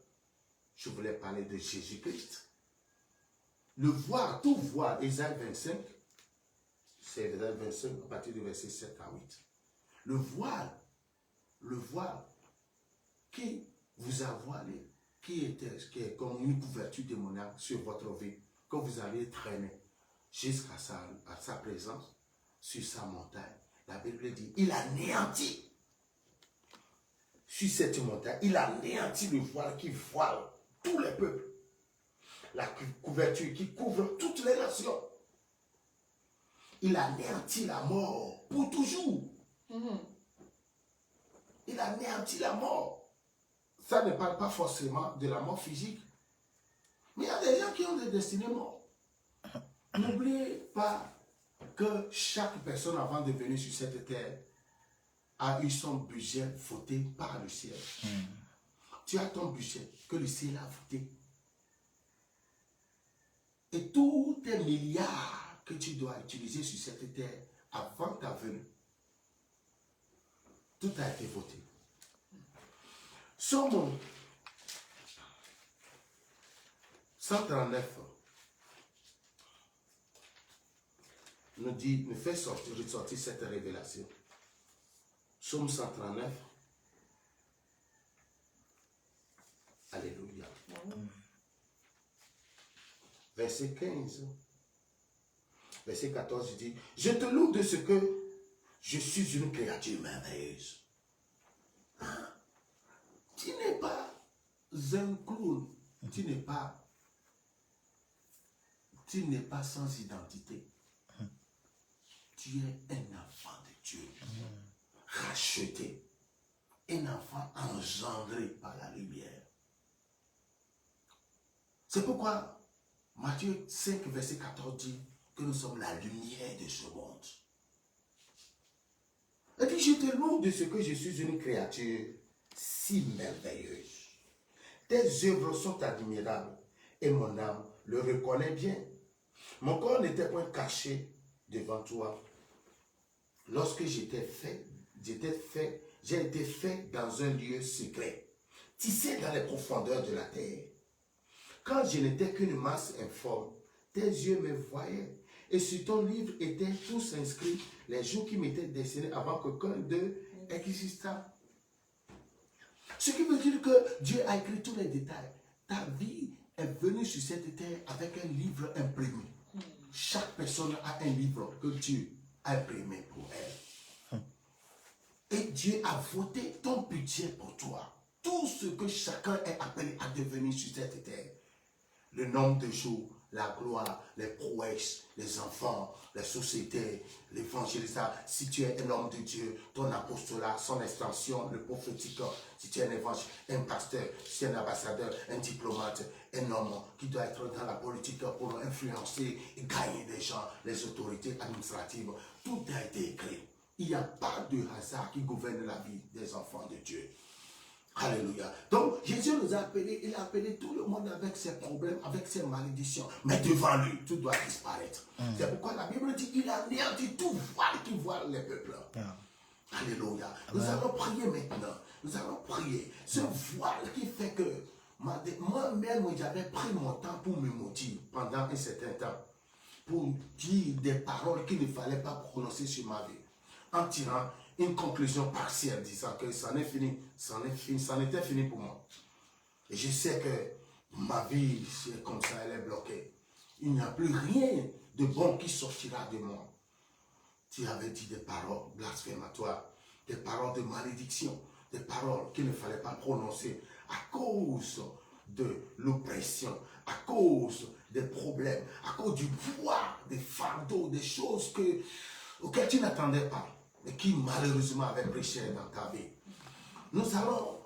je voulais parler de Jésus-Christ. Le voile, tout voile, Isaïe 25, c'est Isaïe 25 à partir du verset 7 à 8. Le voile qui vous a voilé, qui est comme une couverture démoniaque sur votre vie, que vous avez traîné jusqu'à sa présence sur sa montagne. La Bible dit, il anéantit. Sur cette montagne, il anéantit le voile qui voile tous les peuples. La couverture qui couvre toutes les nations. Il anéantit la mort pour toujours. Il anéantit la mort. Ça ne parle pas forcément de la mort physique. Mais il y a des gens qui ont des destinées mortes. N'oubliez pas que chaque personne avant de venir sur cette terre a eu son budget voté par le ciel. Tu as ton budget que le ciel a voté. Et tous tes milliards que tu dois utiliser sur cette terre avant ta venue, tout a été voté. Somme 139 nous fait ressortir cette révélation. Somme 139. Alléluia. Verset 15. Verset 14, je dis, je te loue de ce que je suis une créature merveilleuse. Tu n'es pas un clown. Tu n'es pas sans identité. Tu es un enfant de Dieu. Racheté. Un enfant engendré par la lumière. C'est pourquoi Matthieu 5, verset 14 dit, que nous sommes la lumière de ce monde. Il dit, je te loue de ce que je suis une créature si merveilleuse. Tes œuvres sont admirables et mon âme le reconnaît bien. Mon corps n'était point caché devant toi. Lorsque j'ai été fait dans un lieu secret, tissé dans les profondeurs de la terre. Quand je n'étais qu'une masse informe, tes yeux me voyaient. Et sur ton livre étaient tous inscrits les jours qui m'étaient destinés avant qu'aucun d'eux existât. Ce qui veut dire que Dieu a écrit tous les détails. Ta vie est venue sur cette terre avec un livre imprimé. Chaque personne a un livre que Dieu a imprimé pour elle. Et Dieu a voté ton budget pour toi. Tout ce que chacun est appelé à devenir sur cette terre. Le nombre de jours, la gloire, les prouesses, les enfants, les sociétés, l'évangélisation. Si tu es un homme de Dieu, ton apostolat, son extension, le prophétique, si tu es un évangile, un pasteur, si tu es un ambassadeur, un diplomate, un homme qui doit être dans la politique pour influencer et gagner des gens, les autorités administratives, tout a été écrit. Il n'y a pas de hasard qui gouverne la vie des enfants de Dieu. Alléluia. Donc, Jésus nous a appelés, il a appelé tout le monde avec ses problèmes, avec ses malédictions. Mais devant lui, tout doit disparaître. C'est pourquoi la Bible dit qu'il a anéanti tout voile qui voile les peuples. Alléluia. Nous allons prier maintenant. Nous allons prier. Ce voile qui fait que moi-même, j'avais pris mon temps pour me maudire pendant un certain temps. Pour dire des paroles qu'il ne fallait pas prononcer sur ma vie. En tirant une conclusion partielle disant que c'en est fini, c'en était fini pour moi. Et je sais que ma vie, c'est comme ça, elle est bloquée. Il n'y a plus rien de bon qui sortira de moi. Tu avais dit des paroles blasphématoires, des paroles de malédiction, des paroles qu'il ne fallait pas prononcer à cause de l'oppression, à cause des problèmes, à cause du poids, des fardeaux, des choses auxquelles tu n'attendais pas. Mais qui malheureusement avait pris cher dans ta vie. Nous allons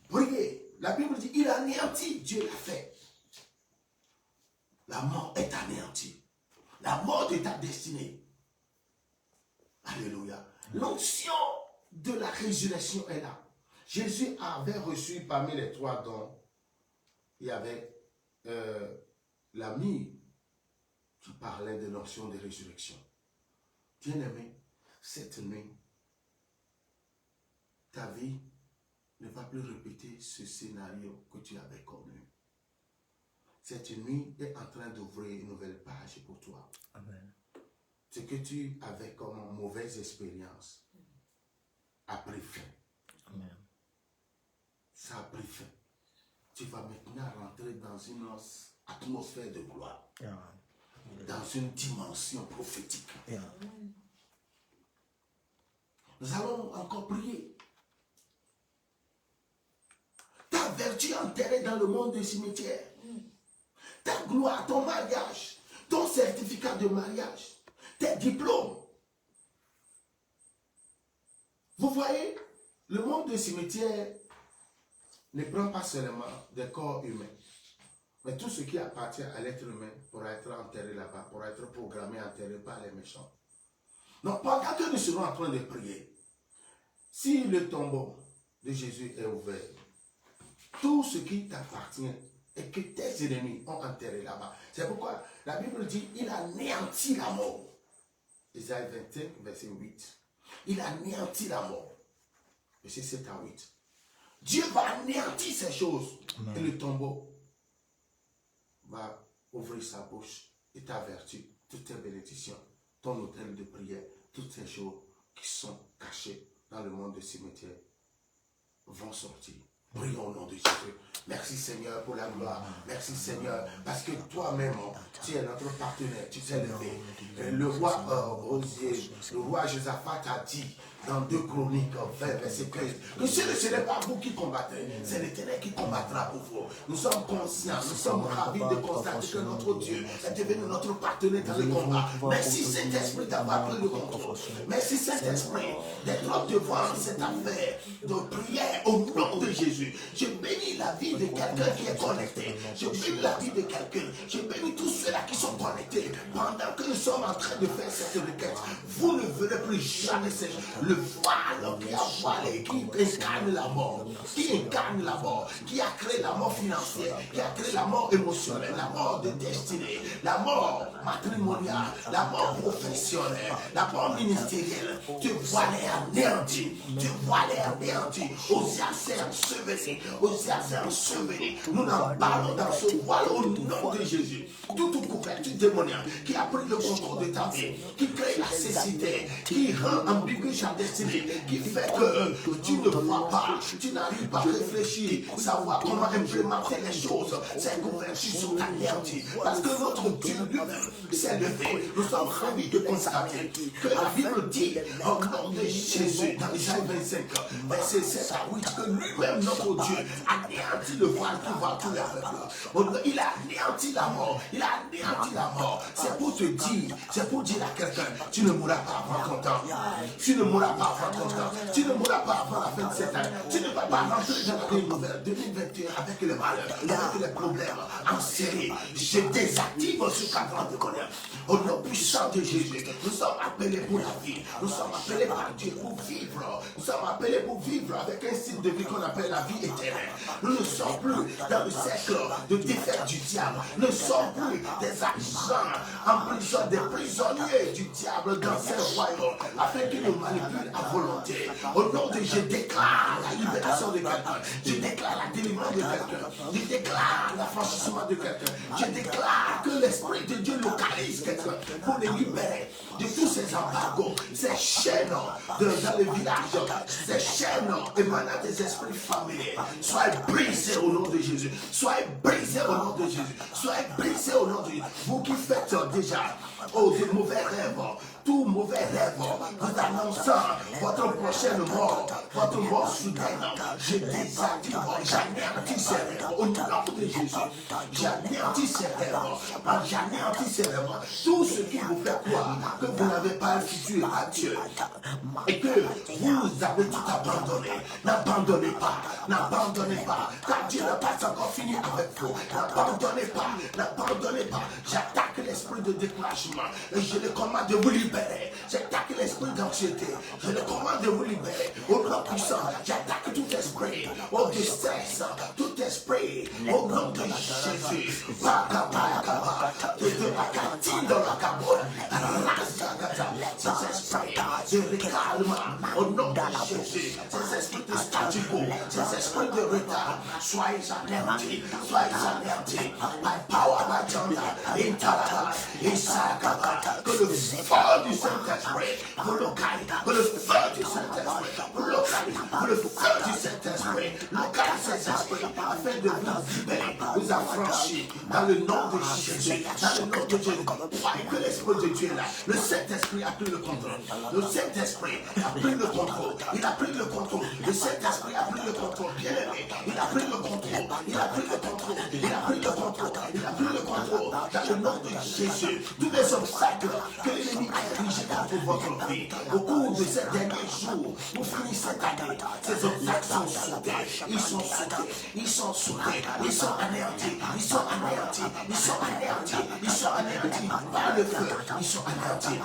prier. La Bible dit, il a anéanti, Dieu l'a fait. La mort est anéantie. La mort de ta destinée. Alléluia. L'onction de la résurrection est là. Jésus avait reçu parmi les 3 dons, il y avait l'ami qui parlait de l'onction de résurrection. Bien-aimé, cette nuit, ta vie ne va plus répéter ce scénario que tu avais connu. Cette nuit est en train d'ouvrir une nouvelle page pour toi. Amen. Ce que tu avais comme mauvaise expérience a pris fin. Amen. Ça a pris fin. Tu vas maintenant rentrer dans une atmosphère de gloire. Yeah. Dans une dimension prophétique. Yeah. Nous allons encore prier. Ta vertu enterrée dans le monde des cimetières. Ta gloire, ton mariage, ton certificat de mariage, tes diplômes. Vous voyez, le monde des cimetières ne prend pas seulement des corps humains, mais tout ce qui appartient à l'être humain pourra être enterré là-bas, pourra être programmé, enterré par les méchants. Donc pendant que nous serons en train de prier, si le tombeau de Jésus est ouvert, tout ce qui t'appartient et que tes ennemis ont enterré là-bas. C'est pourquoi la Bible dit il a anéanti la mort. Isaïe 25, verset 8. Il a anéanti la mort. Verset 7 à 8. Dieu va anéantir ces choses. Amen. Et le tombeau va ouvrir sa bouche et ta vertu, toutes tes bénédictions, ton hôtel de prière, toutes ces choses qui sont cachées dans le monde des cimetières vont sortir. Prions au nom de Jésus. Merci Seigneur pour la gloire. Merci Seigneur parce que toi-même, tu es notre partenaire. Tu t'es levé. Le roi Josaphat a dit dans 2 Chroniques 20, verset 15, que ce ne serait pas vous qui combattrez, c'est l'Éternel qui combattra pour vous. Nous sommes conscients, nous sommes ravis de constater que notre Dieu est devenu notre partenaire dans le combat. Merci Saint-Esprit d'avoir pris le contrôle. Merci Saint-Esprit d'être devant cette affaire de prière au nom de Jésus. Jésus. Je bénis la vie de quelqu'un qui est connecté. Je bénis la vie de quelqu'un. Je bénis tous ceux-là qui sont connectés. Pendant que nous sommes en train de faire cette requête, vous ne verrez plus jamais le voile qui a voilé, qui incarne la mort, qui a créé la mort financière, qui a créé la mort émotionnelle, la mort de destinée, la mort matrimoniale, la mort professionnelle, la mort ministérielle. Tu vois les anéantis, aux enseveli. Nous en parlons dans ce voile au nom de Jésus. Toute couverture démoniaque qui a pris le contrôle de ta vie, qui crée la cécité, qui rend ambigu ta destinée, qui fait que tu ne vois pas, tu n'arrives pas à réfléchir, savoir comment implémenter les choses. Ces couvertures sont anéanties parce que notre Dieu lui-même s'est levé. Nous sommes ravis de constater que la Bible dit au nom de Jésus dans Isaïe 25, verset 7 à 8, que lui-même, notre Dieu, anéantit le voile qui voit tous les peuples. Il a anéanti la mort. Il a anéanti la mort. C'est pour te dire, c'est pour dire à quelqu'un, tu ne mourras pas avant ton temps. Tu ne mourras pas avant ton temps. Tu ne mourras pas avant la fin de cette année. Tu ne vas pas rentrer dans l'année nouvelle 2021 avec le malheur, avec les problèmes en série. Je désactive ce cadran de colère. Au nom puissant de Jésus, nous sommes appelés pour la vie. Nous sommes appelés par Dieu pour vivre. Nous sommes appelés pour vivre avec un style de vie qu'on appelle la vie éternelle. Nous ne sommes plus dans le cercle de défaite du diable. Nous ne sommes plus des agents en prison, des prisonniers du diable dans ce royaume, afin qu'il nous manipule à volonté. Au nom de Jésus, je déclare la libération de quelqu'un. Je déclare la délivrance de quelqu'un. Je déclare l'affranchissement de quelqu'un. Je déclare que l'Esprit de Dieu localise quelqu'un pour les libérer de tous ces embargos, ces chaînes dans le village, ces chaînes émanant des esprits familiers. Soyez brisés au nom de Jésus. Soyez brisés au nom de Jésus. Soyez brisés au nom de Jésus. Vous qui faites déjà de mauvais rêves, tout mauvais rêve, vous annonçant votre prochaine mort, votre mort soudaine, je désactive, j'anéantis ces rêves au nom de Jésus. J'anéantis ces rêves, j'anéantis ces rêves. Tout ce qui vous fait croire que vous n'avez pas un futur à Dieu et que vous avez tout abandonné, n'abandonnez pas, car Dieu n'a pas encore fini avec vous. N'abandonnez pas. J'attaque l'esprit de déclenchement et je le commande de vous libérer. J'attaque l'esprit d'anxiété, je le commande de vous libérer. Au nom puissant, j'attaque tout esprit, de stress, tout esprit, au nom de Jésus. Ces esprits de récallement, au nom de Jésus. Ces esprits de statu quo, ces esprits de retard, soyez anéantis. My power, my chanda, intalaba, isakaba, que le feu du Saint-Esprit vous localise, que le feu du Saint-Esprit vous localise, que le feu du Saint-Esprit localise ces esprits afin de vous libérer, vous affranchir dans le nom de Jésus, dans le nom de Jésus. Croyez que l'Esprit de Dieu est là. Le Saint-Esprit a pris le contrôle. Le Saint-Esprit a pris le contrôle. Il a pris le contrôle. Le Saint-Esprit a pris le contrôle. Bien aimé, il a pris le contrôle. Il a pris le contrôle. Il a pris le contrôle. Il a pris le contrôle. Dans le nom de Jésus, tous les obstacles que l'ennemi a érigés contre votre vie au cours de ces derniers jours, vous finissez cette année, ces obstacles sont sautés. Ils sont sautés. Ils sont sautés. Ils sont anéantis. Ils sont anéantis. Ils sont anéantis. Ils sont anéantis par le feu. Ils sont anéantis.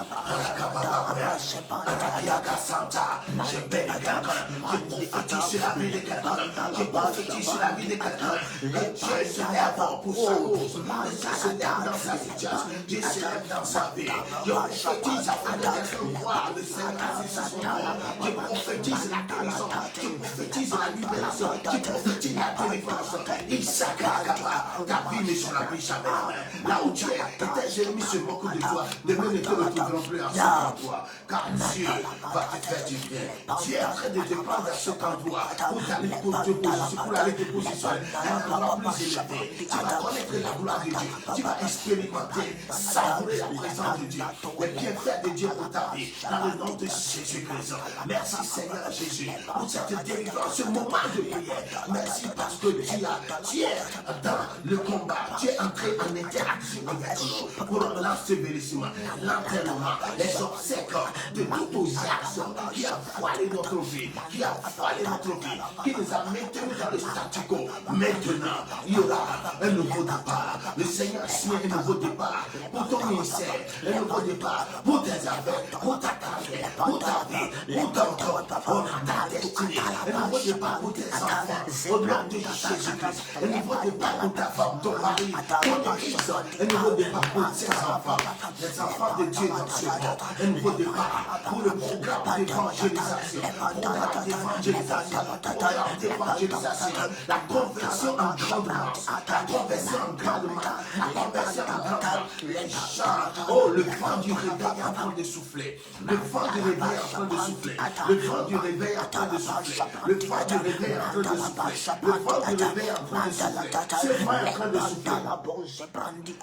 Je bénis quelqu'un. Je prophétise sur la vie de quelqu'un. Je prophétise sur la vie de quelqu'un. Et Dieu se lève pour sa cause. Dieu se lève dans sa situation. Dieu se lève dans sa vie. Je prophétise afin de quelqu'un voir le Seigneur sur son corps. Je prophétise la guérison. Je prophétise la libération. Je prophétise la délivrance. Ta vie ne sera plus jamais la même. Là où tu es, tes ennemis se moquent de toi. Demain ne te retrouveront plus en cet endroit. Car Dieu va te faire du bien. Dieu est en train de te prendre à cet endroit pour aller te positionner à un endroit plus élevé. Tu vas connaître la gloire de Dieu. Tu vas expérimenter profiter, savourer la présence de Dieu, les bienfaits de Dieu pour ta vie, dans le nom de Jésus-Christ. Merci Seigneur Jésus pour cette délivrance, ce moment de prière. Merci parce que tu es dans le combat, tu es entré en interaction avec nous pour l'ensevelissement, l'enterrement, les obsèques de tout aux axes qui a voilé notre vie, qui a voilé notre vie, qui nous a maintenus dans le statu quo. Maintenant, il y aura un nouveau départ. Le Seigneur signe un nouveau départ pour ton ministère, un nouveau départ pour tes affaires, pour ta carrière, pour ta vie, pour ton corps, pour ta destinée, un nouveau départ pour tes enfants, au nom de Jésus-Christ, un nouveau départ pour ta femme, ton mari, ton église, un nouveau départ pour tes enfants, les enfants de Dieu dans ce monde, un nouveau départ pour le programme d'évangélisation, la conversion en grande masse, la conversion en grande masse, la conversion en grande masse, les gens, oh, le vent du réveil est en train de souffler, le vent du réveil est en train de souffler, le vent du réveil est en train de souffler, le vent du réveil est en train de souffler, le vent du réveil est en train de souffler, ce vent est en train de souffler,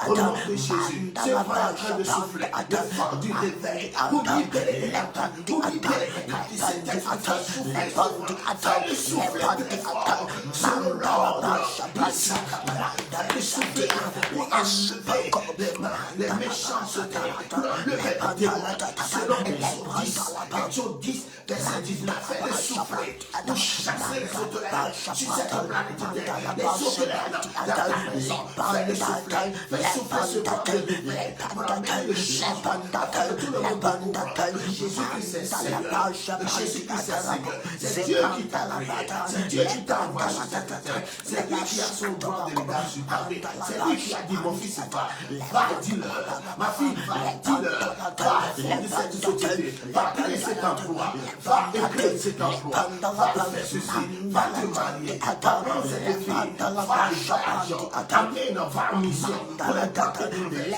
au nom de Jésus, ce vent est en train de souffler, le vent du réveil, pour libérer les lamps, pour libérer les capacités, fais le souffler plus fort, sur l'ordre, le souffler pour enlever les méchancetés, pour enlever la démons, selon Exode 10, verset 19, fais le souffler pour chasser les sauterelles sur cette planète terre, les sauterelles dans ta maison, fais le souffler ce vent de réveil pour amener le changement afin que tout le monde Jésus-Christ est Seigneur, Jésus-Christ est Seigneur, c'est Dieu qui t'a créé, c'est Dieu qui t'a envoyé sur cette terre, c'est lui qui a son droit de regard sur ta vie, c'est lui qui a dit mon fils va dis-leur, ma fille va dis-leur, va fonder cette société, va créer cet emploi, va créer cet emploi, va faire ceci, va te marier, va prendre cette fille, va l'argent, amène, va en mission pour les tenter de lever,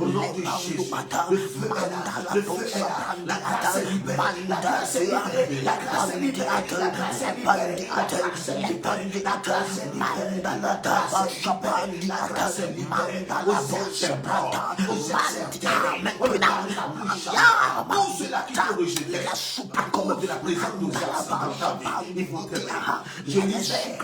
au nom de Jésus, le feu est là, le feu est là, la grâce est libérée, la grâce est libérée, la grâce est libérée, la grâce est libérée, la grâce est libérée, la grâce est libérée, la grâce est libérée, la grâce est libérée, aux acceptants, on ne parle plus jamais, tous ceux-là qui te rejetaient, à cause de la présence de grâce dans ta vie, ils vont te payer. Je disais,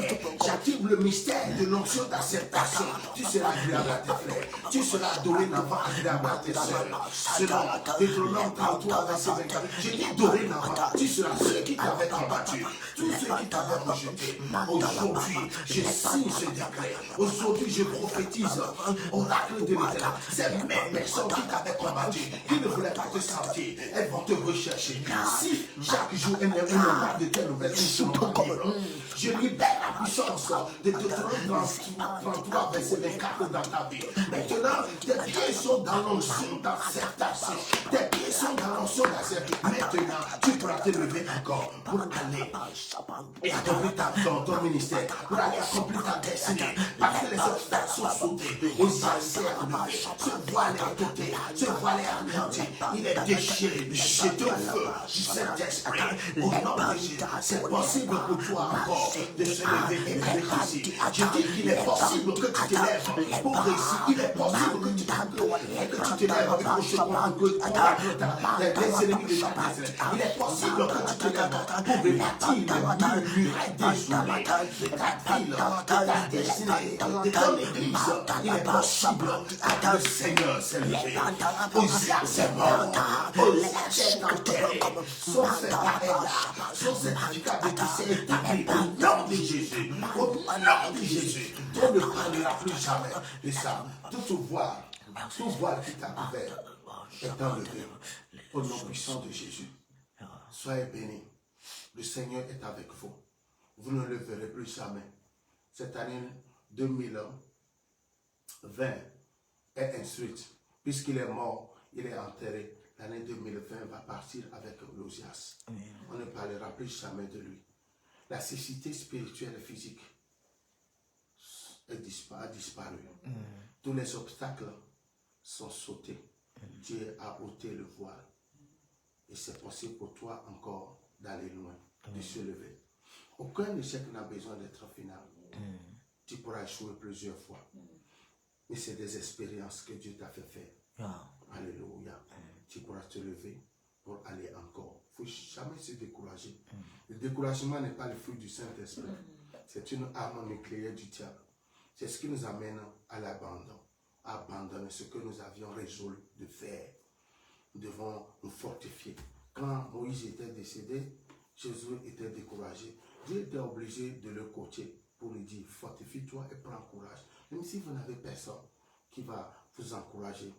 j'active le mystère de l'onction d'acceptation, tu seras agréable à tes frères, tu seras dorénavant agréable à tes sœurs, selon Deutéronome 33, verset 24, je dis dorénavant, tu seras ceux qui t'avaient combattu, tous ceux qui t'avaient rejeté. Aujourd'hui, je signe ce décret. Aujourd'hui, je prophétise oracle de l'Éternel. Ces mêmes personnes qui t'avaient combattu, qui ne voulaient pas te sentir, elles vont te rechercher. Si chaque jour elles n'ont pas de telles nouvelles, je libère la puissance de Deutéronome 33, verset 24 dans ta vie. Maintenant, tes pieds sont dans l'onction d'acceptation. Tes pieds sont dans l'onction d'acceptation. Maintenant, tu pourras te lever encore pour aller et accomplir ton ministère, pour aller accomplir ta destinée. Parce que les obstacles sont sautés, aux accès ce voile est ôté, ce voile est anéanti, il est déchiré, jeté au feu du Saint-Esprit. Au nom de Jésus, c'est possible pour toi encore de se lever et de réussir. Je dis qu'il est possible que tu te lèves pour réussir. Il est possible que tu te lèves pour recevoir les ennemis de ta destinée. Il est possible que tu te lèves pour rebâtir le muraille désolé de ta ville, de ta destinée, de ton église. Il est possible que le Seigneur s'est levé. Osée s'est mort. Osée s'est enterré. Son certificat de décès est établi au nom de Jésus. Au nom de Jésus. On ne parlera plus jamais de ça. Tout voile qui t'a couvert est enlevé. Au nom puissant de Jésus. Soyez bénis. Le Seigneur est avec vous. Vous ne le verrez plus jamais. Cette année 2020 est instruite. Puisqu'il est mort, il est enterré. L'année 2020 va partir avec l'Osias. On ne parlera plus jamais de lui. La cécité spirituelle et physique a disparu. Tous les obstacles sont sautés. Dieu a ôté le voile. Et c'est possible pour toi encore d'aller loin, de se lever. Aucun échec n'a besoin d'être final. Tu pourras échouer plusieurs fois. mais c'est des expériences que Dieu t'a fait faire. Yeah. Alléluia. Tu pourras te lever pour aller encore. Il ne faut jamais se décourager. Le découragement n'est pas le fruit du Saint-Esprit. C'est une arme nucléaire du diable. C'est ce qui nous amène à l'abandon. Abandonner ce que nous avions résolu de faire. Nous devons nous fortifier. Quand Moïse était décédé, Jésus était découragé. Dieu était obligé de le coacher pour lui dire, fortifie-toi et prends courage. Même si vous n'avez personne qui va vous encourager,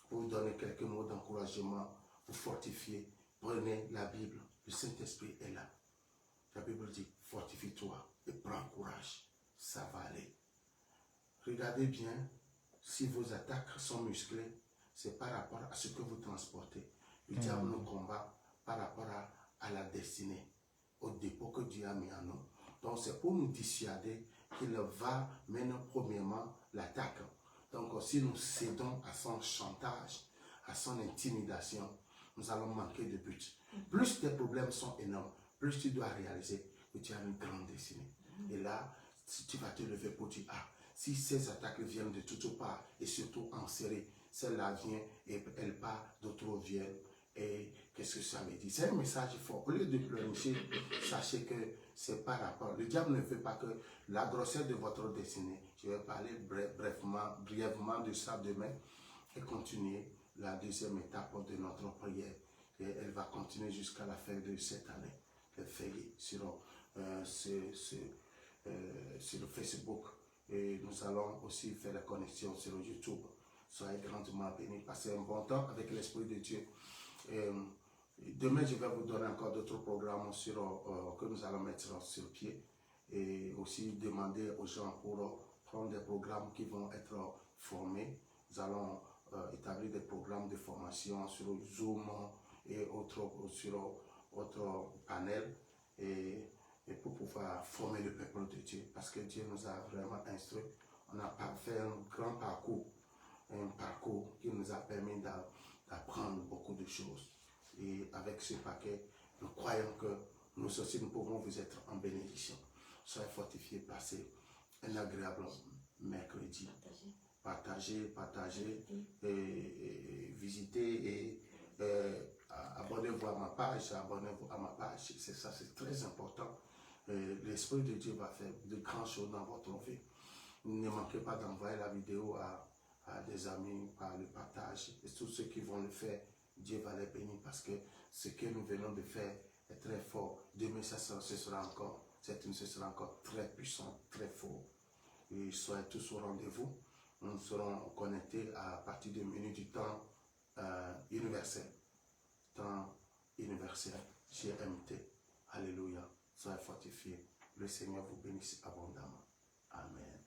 pour vous donner quelques mots d'encouragement, vous fortifier, prenez la Bible. Le Saint-Esprit est là. La Bible dit, fortifie-toi et prends courage. Ça va aller. Regardez bien, si vos attaques sont musclées, c'est par rapport à ce que vous transportez. Le diable nous combat par rapport à la destinée, au dépôt que Dieu a mis en nous. Donc c'est pour nous dissuader qu'il va mener premièrement l'attaque. Donc si nous cédons à son chantage, à son intimidation, nous allons manquer de but. Plus tes problèmes sont énormes, plus tu dois réaliser que tu as une grande destinée. Et là, tu vas te lever pour dire, ah, si ces attaques viennent de toutes parts, et surtout en série, celle-là vient et elle part, d'autres viennent. Et qu'est-ce que ça veut dire? C'est un message fort. Au lieu de pleurnicher, sachez que c'est par rapport. Le diable ne veut pas que la grosseur de votre destinée, je vais parler brièvement de ça demain et continuer la deuxième étape de notre prière. Et elle va continuer jusqu'à la fin de cette année. Les veiller sur le Facebook. Et nous allons aussi faire la connexion sur YouTube. Soyez grandement bénis. Passez un bon temps avec l'Esprit de Dieu. Demain, je vais vous donner encore d'autres programmes que nous allons mettre sur pied. Et aussi demander aux gens pour prendre des programmes qui vont être formés. Nous allons établir des programmes de formation sur Zoom et sur autres panels. Et pour pouvoir former le peuple de Dieu, parce que Dieu nous a vraiment instruits. On a fait un grand parcours, qui nous a permis d'apprendre beaucoup de choses. Et avec ce paquet, nous croyons que nous aussi nous pouvons vous être en bénédiction. Soyez fortifiés, passez un agréable mercredi. Partagez, et visitez et abonnez-vous à ma page, c'est ça, c'est très important. L'Esprit de Dieu va faire de grandes choses dans votre vie. Ne manquez pas d'envoyer la vidéo à des amis par le partage. Et tous ceux qui vont le faire, Dieu va les bénir parce que ce que nous venons de faire est très fort. Demain, ce sera encore très puissant, très fort. Et soyez tous au rendez-vous. Nous serons connectés à partir de minuit du temps universel. Temps universel, GMT. Alléluia. Soyez fortifiés. Le Seigneur vous bénisse abondamment. Amen.